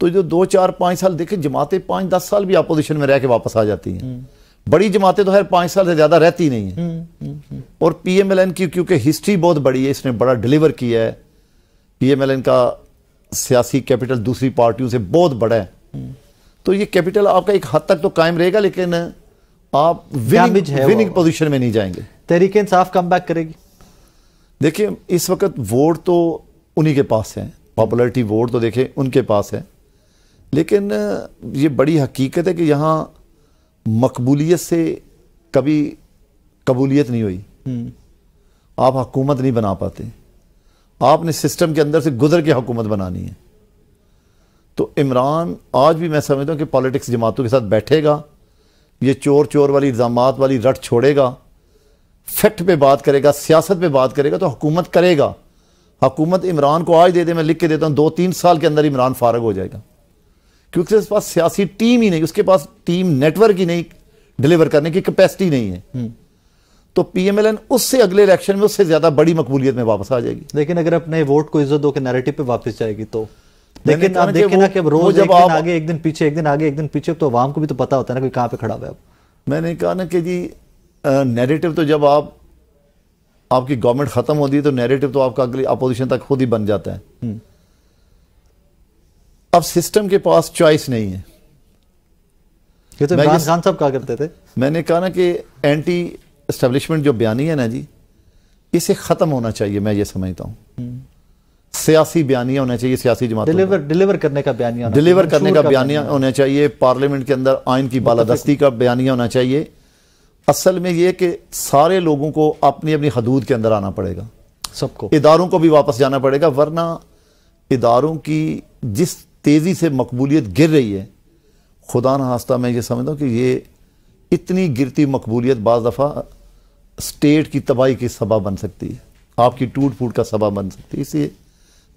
तो जो 2, 4, 5 साल देखे, जमातें 5-10 साल भी अपोजिशन में रह के वापस आ जाती हैं। बड़ी जमातें तो हर 5 साल से ज्यादा रहती नहीं है। और पीएमएलएन की क्योंकि हिस्ट्री बहुत बड़ी है, इसने बड़ा डिलीवर किया है। पीएमएलएन का सियासी कैपिटल दूसरी पार्टियों से बहुत बड़ा है। तो ये कैपिटल आपका एक हद तक तो कायम रहेगा, लेकिन आप विनिंग पोजीशन में नहीं जाएंगे। तहरीक इंसाफ कम बैक करेगी। देखिए, इस वक्त वोट तो उन्हीं के पास है, पॉपुलैरिटी वोट तो देखें उनके पास है, लेकिन ये बड़ी हकीकत है कि यहाँ मकबूलियत से कभी कबूलियत नहीं हुई। आप हुकूमत नहीं बना पाते, आपने सिस्टम के अंदर से गुजर के हुकूमत बनानी है। तो इमरान आज भी मैं समझता हूँ कि पॉलिटिक्स जमातों के साथ बैठेगा, ये चोर वाली इल्ज़ामात वाली रट छोड़ेगा, फैक्ट पे बात करेगा, सियासत पे बात करेगा, तो हुकूमत करेगा। हुकूमत इमरान को आज दे दे, मैं लिख के देता हूँ 2-3 साल के अंदर इमरान फारग हो जाएगा, क्योंकि उसके पास सियासी टीम ही नहीं, उसके पास टीम नेटवर्क ही नहीं, डिलीवर करने की कैपेसिटी नहीं है। तो पीएमएलएन उससे अगले इलेक्शन में उससे ज्यादा बड़ी मकबूलियत में वापस आ जाएगी। लेकिन अगर अपने वोट को इज्जत दो के नैरेटिव पे वापस जाएगी तो, लेकिन आप देखें ना कि रोज एक दिन आगे, एक दिन पीछे, एक दिन आगे, एक दिन पीछे, तो आवाम को भी तो पता होता है ना कोई कहां पे खड़ा हुआ है। मैंने कहा ना कि जी नैरेटिव तो जब आपकी गवर्नमेंट खत्म होती है तो नैरेटिव तो आपका अगली अपोजिशन तक खुद ही बन जाता है। अब सिस्टम के पास चॉइस नहीं है। ये तो इमरान खान साहब कहा करते थे। मैंने कहा ना कि एंटी एस्टेब्लिशमेंट जो बयानी है ना जी, इसे खत्म होना चाहिए। मैं ये समझता हूं सियासी बयानियां होना चाहिए, सियासी जमातों डिलीवर करने का बयानिया, डिलीवर करने का बयानिया होना चाहिए। पार्लियामेंट के अंदर आइन की बालादस्ती का बयानिया होना चाहिए। असल में यह कि सारे लोगों को अपनी अपनी हदूद के अंदर आना पड़ेगा, सबको, इदारों को भी वापस जाना पड़ेगा, वरना इदारों की जिस तेजी से मकबूलियत गिर रही है, खुदा न खास्ता मैं ये समझता हूँ कि ये इतनी गिरती मकबूलियत बाज़ दफ़ा स्टेट की तबाही की सबब बन सकती है। आपकी टूट फूट का सबब बन सकती है। इसलिए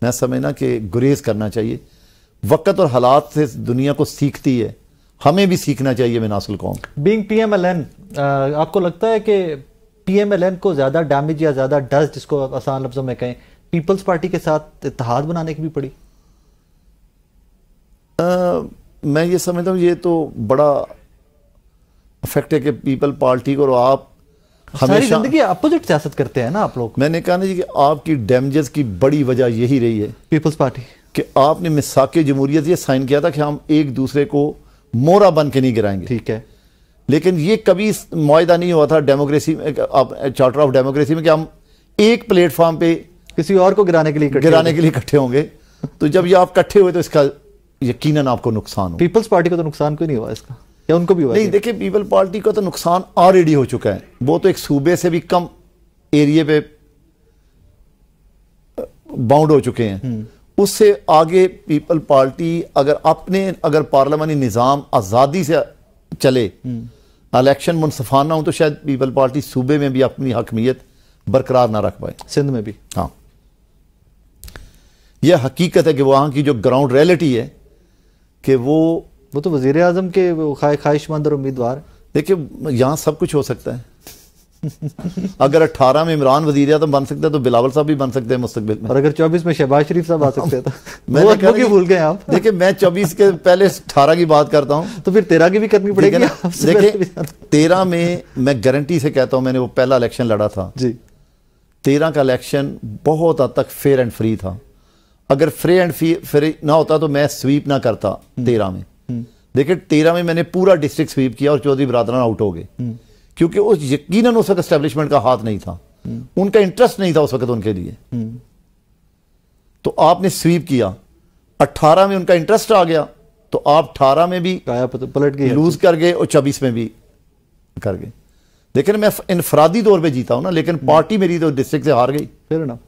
मैं समझना कि गुरेज करना चाहिए। वक्त और हालात से दुनिया को सीखती है, हमें भी सीखना चाहिए मिनासुल कौम। बीइंग PMLN, आपको लगता है कि PMLN को ज़्यादा डैमेज या ज़्यादा डस्ट, जिसको आसान लफ्ज़ों में कहें, पीपल्स पार्टी के साथ इत्तेहाद बनाने की भी पड़ी? मैं ये समझता हूँ ये तो बड़ा इफेक्ट है कि पीपल पार्टी को, और आप सारी जिंदगी अपोजिट सियासत करते हैं ना आप लोग। मैंने कहा ना जी कि आपकी डैमेजेस की बड़ी वजह यही रही है पीपल्स पार्टी कि आपने मिसाके जमहूरियत ये साइन किया था कि हम एक दूसरे को मोरा बन के नहीं गिराएंगे। ठीक है, लेकिन ये कभी मुआहदा नहीं हुआ था डेमोक्रेसी में, चार्टर ऑफ डेमोक्रेसी में, कि हम एक प्लेटफॉर्म पे किसी और को गिराने के लिए इकट्ठे होंगे। तो जब ये आप इकट्ठे हुए तो इसका यकीनन आपको नुकसान हो। पीपल्स पार्टी को तो नुकसान कोई नहीं हुआ इसका, या उनको भी हुआ? नहीं, देखिए पीपल पार्टी को तो नुकसान ऑलरेडी हो चुका है। वो तो एक सूबे से भी कम एरिया पे बाउंड हो चुके हैं। उससे आगे पीपल पार्टी अगर पार्लियामानी निज़ाम आज़ादी से चले, इलेक्शन मुनसफाना हो, तो शायद पीपल पार्टी सूबे में भी अपनी हकमियत बरकरार ना रख पाए, सिंध में भी। हाँ, यह हकीकत है कि वहां की जो ग्राउंड रियलिटी है कि वो तो वजीर आजम के ख्वाहिशमंद और उम्मीदवार। देखिए यहां सब कुछ हो सकता है। अगर 18 में इमरान वजीर आजम बन सकता है तो बिलावल साहब भी बन सकते हैं मुस्तकबिल में, और अगर 24 में शहबाज शरीफ साहब आ सकते हैं तो मैंने भूल गए आप। देखिए मैं 24 के पहले 18 की बात करता हूं, तो फिर 13 की भी करनी पड़ेगी। देखिए 13 में मैं गारंटी से कहता हूं, मैंने वो पहला इलेक्शन लड़ा था जी, 13 का इलेक्शन बहुत हद तक फेयर एंड फ्री था। अगर फ्री एंड फ्री ना होता तो मैं स्वीप ना करता 13 में। देखिए 13 में मैंने पूरा डिस्ट्रिक्ट स्वीप किया और चौधरी बरादरान आउट हो गए, क्योंकि उस यकीनन उस वक्त एस्टेब्लिशमेंट का हाथ नहीं था, उनका इंटरेस्ट नहीं था उस वक्त उनके लिए। तो आपने स्वीप किया, 18 में उनका इंटरेस्ट आ गया तो आप 18 में भी पलट गए, लूज कर गए, और 24 में भी कर गए। लेकिन मैं इनफरादी तौर पे जीता हूं ना, लेकिन पार्टी मेरी तो डिस्ट्रिक्ट से हार गई। फिर ना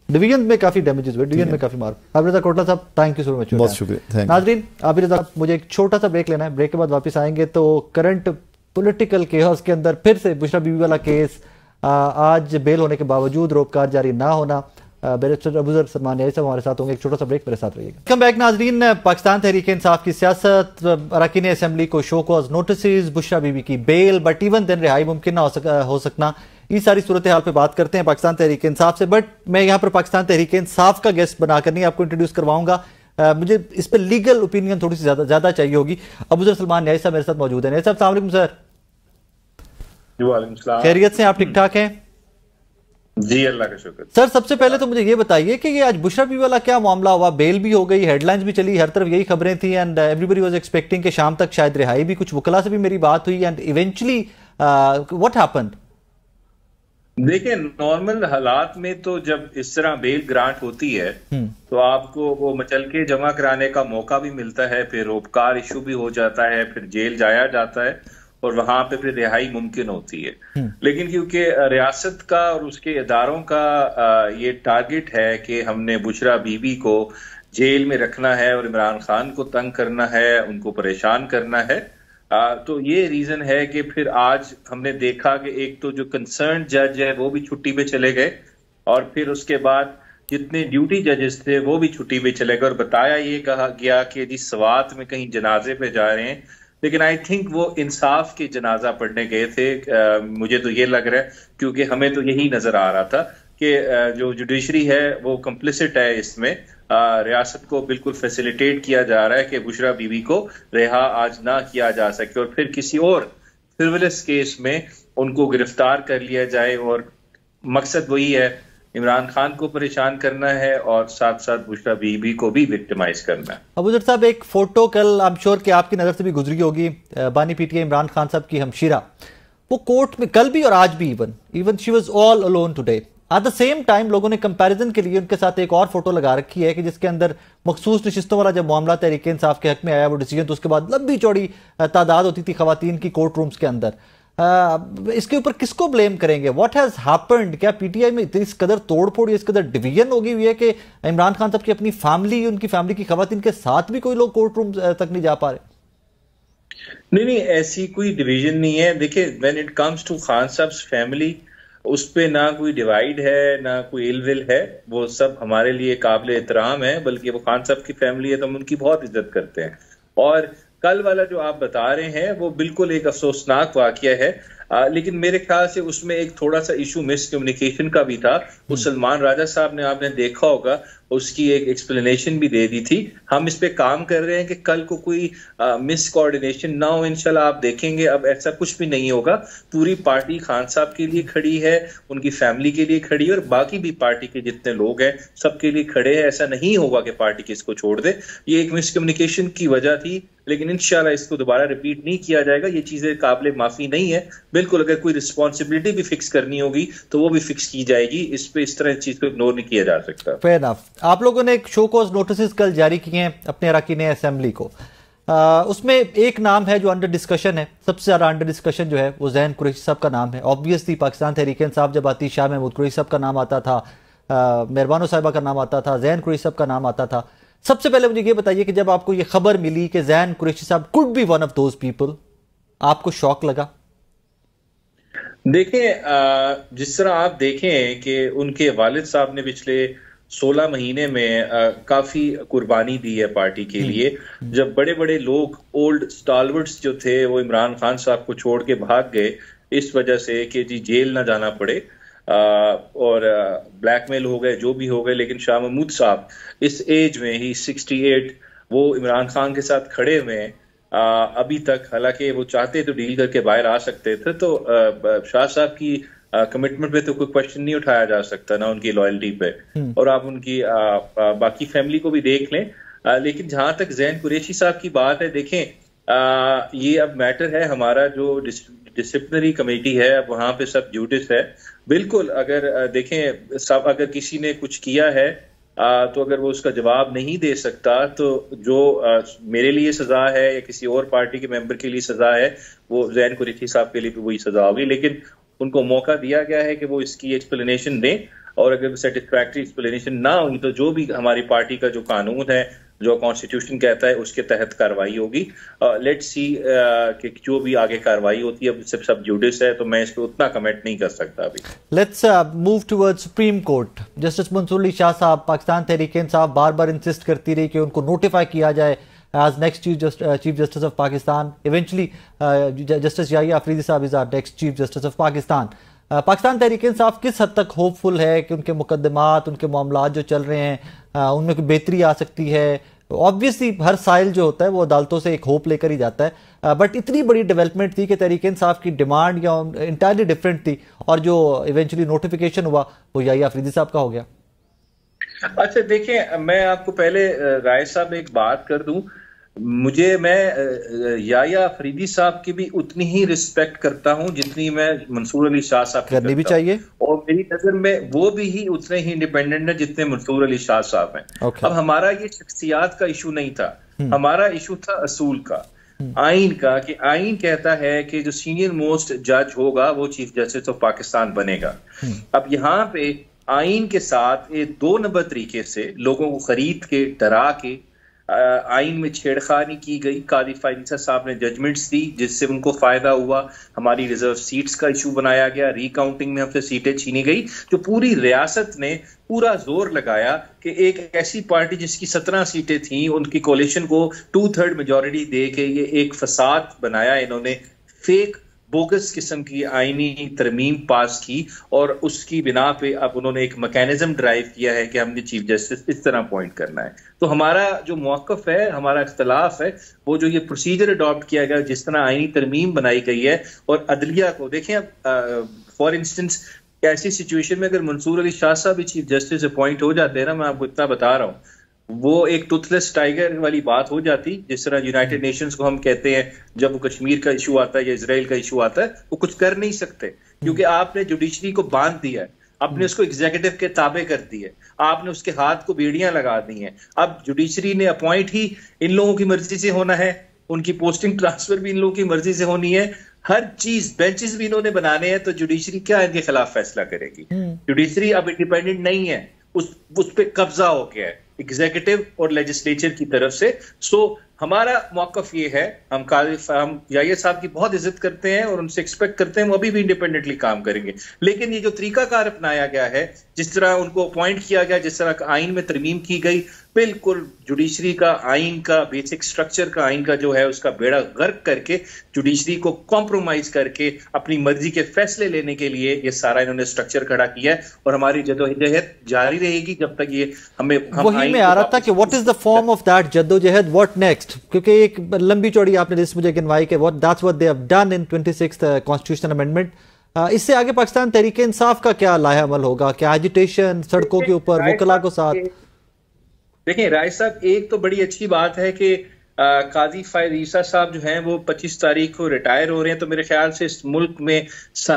डिवीजन में काफी डैमेजेस हुए, डिवीजन में काफी मार। आबिद रज़ा कोटला साहब, थैंक यू सो मच। बहुत शुक्रिया। नाजरीन, आबिद रज़ा, मुझे एक छोटा सा ब्रेक लेना है, ब्रेक के बाद वापस आएंगे तो करंट पॉलिटिकल केओस के अंदर फिर से बुशरा बीबी वाला केस, आज बेल होने के बावजूद रोपकार जारी ना होना, बैरिस्टर अबूजर सलमान याही साहब हमारे साथ होंगे। एक छोटा सा ब्रेक, मेरे साथ रहिएगा। वेलकम बैक नाजरीन। पाकिस्तान तहरीक इंसाफ की सियासत, अरकान असेंबली को show cause notice, Bushra Bibi की बेल, बट इवन दिन रिहाई मुमकिन ना हो सकना, ये सारी सूरत हाल पे बात करते हैं पाकिस्तान तहरीक इंसाफ से। बट मैं यहाँ पर पाकिस्तान तहरीक इंसाफ का गेस्ट बनाकर नहीं आपको इंट्रोड्यूस करवाऊंगा, मुझे इस पर लीगल ओपिनियन थोड़ी सी ज्यादा चाहिए होगी। अबूजर सलमान याही साहब मेरे साथ मौजूद है। याही साहब, अस्सलाम वालेकुम सर। खैरियत से, आप ठीक ठाक हैं? जी अल्लाह का शुक्र। सर सबसे पहले तो मुझे ये बताइए कि ये आज बुशरा बीबी वाला क्या मामला हुआ? बेल भी हो गई, हेडलाइंस भी चली, हर तरफ यही खबरें थी, एंड एवरीबॉडी वाज एक्सपेक्टिंग कि शाम तक शायद रिहाई भी, कुछ वकला से भी मेरी बात हुई, एंड इवेंचुअली व्हाट हैपेंड? देखिए, नॉर्मल हालात में तो जब इस तरह बेल ग्रांट होती है तो आपको वो मचल के जमा कराने का मौका भी मिलता है, फिर रोपकार इशू भी हो जाता है, फिर जेल जाया जाता है और वहां पे फिर रिहाई मुमकिन होती है। लेकिन क्योंकि रियासत का और उसके इदारों का ये टारगेट है कि हमने बुशरा बीबी को जेल में रखना है और इमरान खान को तंग करना है, उनको परेशान करना है, तो ये रीजन है कि फिर आज हमने देखा कि एक तो जो कंसर्न जज है वो भी छुट्टी पे चले गए, और फिर उसके बाद जितने ड्यूटी जजेस थे वो भी छुट्टी पे चले गए, और बताया ये कहा गया कि जी सवात में कहीं जनाजे पे जा रहे हैं, लेकिन आई थिंक वो इंसाफ के जनाजा पढ़ने गए थे। मुझे तो ये लग रहा है, क्योंकि हमें तो यही नजर आ रहा था कि जो जुडिशरी है वो कंप्लिसिट है इसमें, रियासत को बिल्कुल फैसिलिटेट किया जा रहा है कि बुशरा बीबी को रिहा आज ना किया जा सके और फिर किसी और फ्रिवलेस केस में उनको गिरफ्तार कर लिया जाए, और मकसद वही है, इमरान खान को परेशान करना है और साथ साथ बुशरा बीबी को भी विक्टिमाइज करना है। अबूजर साहब, एक फोटो कल आई एम श्योर कि आपकी नजर से भी गुजरी होगी, बानी पीटीआई इमरान खान साहब की हमशीरा, वो कोर्ट में कल भी और आज भी even she was all alone today. Eight the same time लोगों ने कंपैरिजन के लिए उनके साथ एक और फोटो लगा रखी है कि जिसके अंदर मखसूस नशिस्तों वाला जब मामला तहरीक इंसाफ के हक में आया वो डिसीजन, तो उसके बाद लंबी चौड़ी तादाद होती थी खवातीन की कोर्ट रूम्स के अंदर। इसके ऊपर किसको ब्लेम करेंगे? What has happened? क्या पीटीआई में इस कदर तोड़फोड़, इस कदर डिवीजन हो गई हुई है कि इमरान खान साहब की अपनी फैमिली, उनकी फैमिली की खवातीन के साथ भी कोई लोग कोर्ट रूम तक नहीं जा पा रहे? नहीं, ऐसी कोई डिवीजन नहीं है। देखिए, when it comes to Khan साहब फैमिली, उस पे ना कोई डिवाइड है ना कोई इलविल है, वो सब हमारे लिए काबिल एहतराम है, बल्कि वो खान साहब की फैमिली है तो हम उनकी बहुत इज्जत करते हैं। और कल वाला जो आप बता रहे हैं वो बिल्कुल एक अफसोसनाक वाकया है, लेकिन मेरे ख्याल से उसमें एक थोड़ा सा इशू मिसकम्युनिकेशन का भी था। वो सलमान राजा साहब ने, आपने देखा होगा, उसकी एक एक्सप्लेनेशन भी दे दी थी। हम इस पे काम कर रहे हैं कि कल को कोई मिस कोऑर्डिनेशन ना हो। इंशाल्लाह आप देखेंगे अब ऐसा कुछ भी नहीं होगा। पूरी पार्टी खान साहब के लिए खड़ी है, उनकी फैमिली के लिए खड़ी है, और बाकी भी पार्टी के जितने लोग हैं सबके लिए खड़े हैं। ऐसा नहीं होगा कि पार्टी किसको छोड़ दे। ये एक मिसकम्युनिकेशन की वजह थी, लेकिन इंशाल्लाह इसको दोबारा रिपीट नहीं किया जाएगा। ये चीजें काबिल माफी नहीं है। बिल्कुल, अगर कोई रिस्पॉन्सिबिलिटी भी फिक्स करनी होगी तो वो भी फिक्स की जाएगी। इस पे इस तरह चीज को इग्नोर नहीं किया जा सकता। Fair enough. आप लोगों ने एक शो कॉज नोटिस कल जारी किए हैं अपने अरकान असेंबली को। उसमें एक नाम है जो अंडर डिस्कशन है, सबसे ज्यादा अंडर डिस्कशन जो है वो ज़ैन कुरैशी साहब का नाम है। ऑब्वियसली पाकिस्तान तहरीक इंसाफ जब आती, शाह महमूद कुरैशी साहब का नाम आता था, मेहरबानो साहिबा का नाम आता था, ज़ैन कुरैशी साहब का नाम आता था। सबसे पहले मुझे ये बताइए कि जब आपको ये खबर मिली कि ज़ैन कुरैशी साहब could be one of those people, आपको शौक लगा? देखें, जिस तरह आप देखें कि उनके वालिद साहब ने पिछले 16 महीने में काफी कुर्बानी दी है पार्टी के लिए। जब बड़े बड़े लोग, ओल्ड स्टालवर्ड्स जो थे, वो इमरान खान साहब को छोड़ के भाग गए इस वजह से कि जी जेल ना जाना पड़े, और ब्लैकमेल हो गए, जो भी हो गए, लेकिन शाह महमूद साहब इस एज में ही 68, वो इमरान खान के साथ खड़े हुए हैं अभी तक। हालांकि वो चाहते तो डील करके बाहर आ सकते थे। तो शाह साहब की कमिटमेंट पे तो कोई क्वेश्चन नहीं उठाया जा सकता, ना उनकी लॉयल्टी पे, और आप उनकी बाकी फैमिली को भी देख लें। लेकिन जहां तक ज़ैन कुरैशी साहब की बात है, देखें, ये अब मैटर है हमारा जो डिसिप्लिनरी कमेटी है, अब वहां पे सब जुडिस है। बिल्कुल, अगर देखें सब, अगर किसी ने कुछ किया है तो अगर वो उसका जवाब नहीं दे सकता, तो जो मेरे लिए सजा है या किसी और पार्टी के मेंबर के लिए सजा है, वो ज़ैन कुरैशी साहब के लिए भी वही सजा होगी। लेकिन उनको मौका दिया गया है कि वो इसकी एक्सप्लेनेशन दें, और अगर सेटिस्फैक्ट्री एक्सप्लेनेशन ना हुई तो जो भी हमारी पार्टी का जो कानून है, जो कॉन्स्टिट्यूशन कहता है, उसके तहत कार्रवाई होगी। लेट्स सी कि जो भी आगे कार्रवाई होती है, अब सब जुडिस है, तो मैं इस पर उतना कमेंट नहीं कर सकता अभी। Let's move towards supreme court. Justice Mansoor Ali Shah साहब, पाकिस्तान तहरीक इंसाफ बार बार इंसिस्ट करती रही कि उनको नोटिफाई किया जाए as next chief justice of Pakistan. Eventually justice Yahya Afridi साहब is our next chief justice of Pakistan. Pakistan Tehreek Insaf किस हद तक होपफुल है कि उनके मुकदमात, उनके मामलात जो चल रहे हैं, उनमें कोई बेहतरी आ सकती है? ऑब्वियसली हर साइल जो होता है वो अदालतों से एक होप लेकर ही जाता है, बट इतनी बड़ी डेवलपमेंट थी कि तहरीक इंसाफ की डिमांड या इंटायरली डिफरेंट थी, और जो इवेंचुअली नोटिफिकेशन हुआ वो याहिया अफरीदी साहब का हो गया। अच्छा, देखें, मैं आपको पहले राय साहब एक बात कर दूं। मैं याहिया अफरीदी साहब की भी उतनी ही रिस्पेक्ट करता हूं जितनी मैं मंसूर अली शाह साहब की करनी भी चाहिए, और मेरी नजर में वो भी ही उतने ही इंडिपेंडेंट है जितने मंसूर अली शाह साहब हैं। अब हमारा ये शख्सियात का इशू नहीं था, हमारा इशू था असूल का, आइन का, कि आइन कहता है कि जो सीनियर मोस्ट जज होगा वो चीफ जस्टिस ऑफ पाकिस्तान बनेगा। अब यहाँ पे आइन के साथ एक 2 नंबर तरीके से लोगों को खरीद के, डरा के आइन में छेड़खानी की गई। कादी फाइजा साहब ने जजमेंट्स दी जिससे उनको फायदा हुआ। हमारी रिजर्व सीट्स का इशू बनाया गया, रिकाउंटिंग में हमसे सीटें छीनी गई। जो पूरी रियासत ने पूरा जोर लगाया कि एक ऐसी पार्टी जिसकी 17 सीटें थी, उनकी कोalition को 2/3 मेजॉरिटी दे के ये एक फसाद बनाया। इन्होंने फेक बोगस किस्म की आईनी तरमीम पास की, और उसकी बिना पे अब उन्होंने एक मैकेनिज्म ड्राइव किया है कि हमने चीफ जस्टिस इस तरह अपॉइंट करना है। तो हमारा जो मौक़िफ़ है, हमारा इख्तलाफ है, वो जो ये प्रोसीजर अडॉप्ट किया गया, जिस तरह आईनी तरमीम बनाई गई है, और अदलिया को देखें। अब फॉर इंस्टेंस ऐसी सिचुएशन में अगर मंसूर अली शाह साहब भी चीफ जस्टिस अपॉइंट हो जाते हैं ना, मैं आपको इतना बता रहा हूँ, वो एक टूथलेस टाइगर वाली बात हो जाती। जिस तरह यूनाइटेड नेशंस को हम कहते हैं जब वो कश्मीर का इशू आता है या इजराइल का इशू आता है, वो कुछ कर नहीं सकते क्योंकि आपने जुडिशरी को बांध दिया है, आपने उसको एग्जीक्यूटिव के ताबे कर दी है, आपने उसके हाथ को बेड़ियां लगा दी हैं। अब जुडिशरी ने अपॉइंट ही इन लोगों की मर्जी से होना है, उनकी पोस्टिंग ट्रांसफर भी इन लोगों की मर्जी से होनी है, हर चीज, बेंचेस भी इन्होंने बनाने हैं। तो जुडिशरी क्या इनके खिलाफ फैसला करेगी? जुडिशरी अब इंडिपेंडेंट नहीं है, उस पे कब्जा हो गया है एग्जीक्यूटिव और लेजिस्लेचर की तरफ से। सो हमारा मौकफ ये है, हम याहिया साहब की बहुत इज्जत करते हैं और उनसे एक्सपेक्ट करते हैं वो अभी भी इंडिपेंडेंटली काम करेंगे, लेकिन ये जो तरीकाकार अपनाया गया है, जिस तरह उनको अपॉइंट किया गया, जिस तरह आइन में तरमीम की गई, बिल्कुल जुडिशरी का आइन का बेसिक स्ट्रक्चर का आइन का जो है उसका बेड़ा गर्क करके जुडिशरी को कॉम्प्रोमाइज करके अपनी मर्जी के फैसले लेने के लिए ये सारा इन्होंने स्ट्रक्चर खड़ा किया है। और हमारी जद्दोजहद जारी रहेगी जब तक ये वही मैं आ रहा था कि what is the form of that जद्दोजहद, व्हाट नेक्स्ट, क्योंकि एक लंबी चौड़ी आपने लिस्ट मुझे गिनवाई कि that's what they have done in 26th constitutional amendment. इससे आगे पाकिस्तान तहरीक इंसाफ का क्या लाया अमल होगा, क्या एजिटेशन सड़कों के ऊपर वकला को साथ? देखिए राय साहब, एक तो बड़ी अच्छी बात है कि काजी फायद ईसा साहब जो हैं वो 25 तारीख को रिटायर हो रहे हैं, तो मेरे ख्याल से इस मुल्क में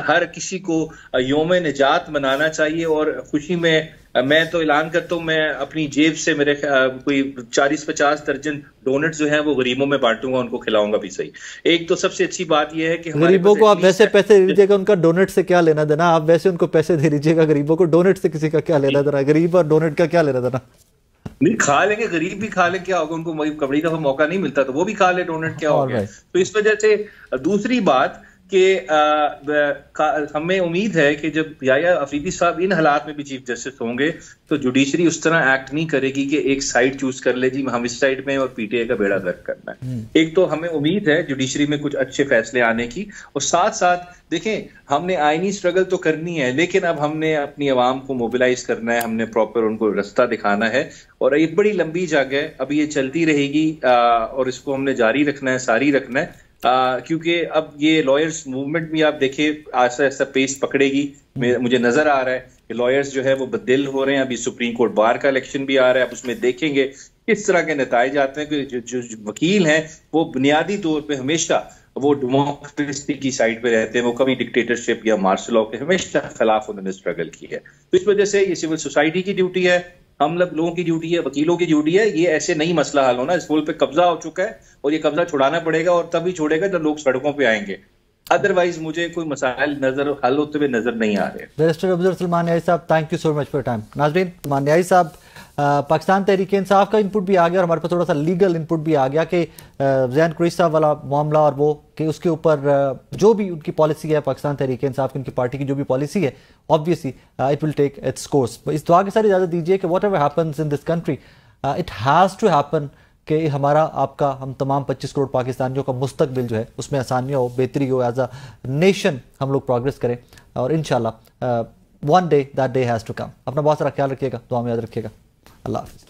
हर किसी को योम निजात मनाना चाहिए और खुशी में मैं तो ऐलान करता हूँ, मैं अपनी जेब से मेरे कोई 40-50 दर्जन डोनट्स जो हैं वो गरीबों में बांटूंगा, उनको खिलाऊंगा भी सही। एक तो सबसे अच्छी बात यह है कि गरीबों को आप वैसे पैसे दे दीजिएगा, उनका डोनेट से क्या लेना देना, आप वैसे उनको पैसे दे दीजिएगा, गरीबों को डोनेट से किसी का क्या लेना देना, गरीब और डोनेट का क्या लेना देना? नहीं, खा लेंगे, गरीब भी खा ले, क्या होगा, उनको कबड़ी दफा मौका नहीं मिलता तो वो भी खा ले, डोनेट क्या हो गया। तो इस वजह से दूसरी बात कि हमें उम्मीद है कि जब याहिया अफरीदी साहब इन हालात में भी चीफ जस्टिस होंगे तो जुडिशरी उस तरह एक्ट नहीं करेगी कि एक साइड चूज कर ले, जी हम इस साइड में और पीटीआई का बेड़ा गर्क करना है। एक तो हमें उम्मीद है जुडिशरी में कुछ अच्छे फैसले आने की, और साथ साथ देखें हमने आईनी स्ट्रगल तो करनी है, लेकिन अब हमने अपनी आवाम को मोबिलाइज करना है, हमने प्रॉपर उनको रास्ता दिखाना है, और एक बड़ी लंबी जंग है, अब ये चलती रहेगी और इसको हमने जारी रखना है, सारी रखना है, क्योंकि अब ये लॉयर्स मूवमेंट भी आप देखिए आहिस्ता आहिस्ता पेस पकड़ेगी। मुझे नजर आ रहा है कि लॉयर्स जो है वो बददिल हो रहे हैं। अभी सुप्रीम कोर्ट बार का इलेक्शन भी आ रहा है, अब उसमें देखेंगे किस तरह के नताइज आते हैं कि जो वकील हैं वो बुनियादी तौर पे हमेशा वो डेमोक्रेसी की साइड पे रहते हैं, वो कभी डिक्टेटरशिप या मार्शल लॉ के हमेशा खिलाफ उन्होंने स्ट्रगल की है। तो इस वजह से ये सिविल सोसाइटी की ड्यूटी है, हम लोगों की ड्यूटी है, वकीलों की ड्यूटी है, ये ऐसे नहीं मसला हल होना। इस मुल्क पे कब्जा हो चुका है और ये कब्जा छुड़ाना पड़ेगा, और तभी छोड़ेगा जब लोग सड़कों पे आएंगे, अदरवाइज मुझे कोई मसाइल हल होते हुए नजर नहीं आ रहे। बैरिस्टर अफजल सलमान न्याई साहब, thank you so much for time. नाज़रीन, सलमान न्याई साहब, पाकिस्तान तहरीक इंसाफ का इनपुट भी आ गया और हमारे पास थोड़ा सा लीगल इनपुट भी आ गया कि ज़ैन कुरैशी साहब वाला मामला और वो कि उसके ऊपर जो भी उनकी पॉलिसी है, पाकिस्तान तहरीक इंसाफ की उनकी पार्टी की जो भी पॉलिसी है, obviously it will take its course. इस दुआ के साथ इजाज़त दीजिए कि whatever happens in this country it has to happen, कि हमारा आपका हम तमाम 25 करोड़ पाकिस्तानियों का मुस्तकबिल जो है उसमें आसानियाँ हो, बेहतरी हो, एज अ नेशन हम लोग प्रोग्रेस करें, और इंशाल्लाह one day that day has to come. अपना बहुत सारा ख्याल रखिएगा, दुआ में याद रखिएगा। अल्लाह हाफ़िज़।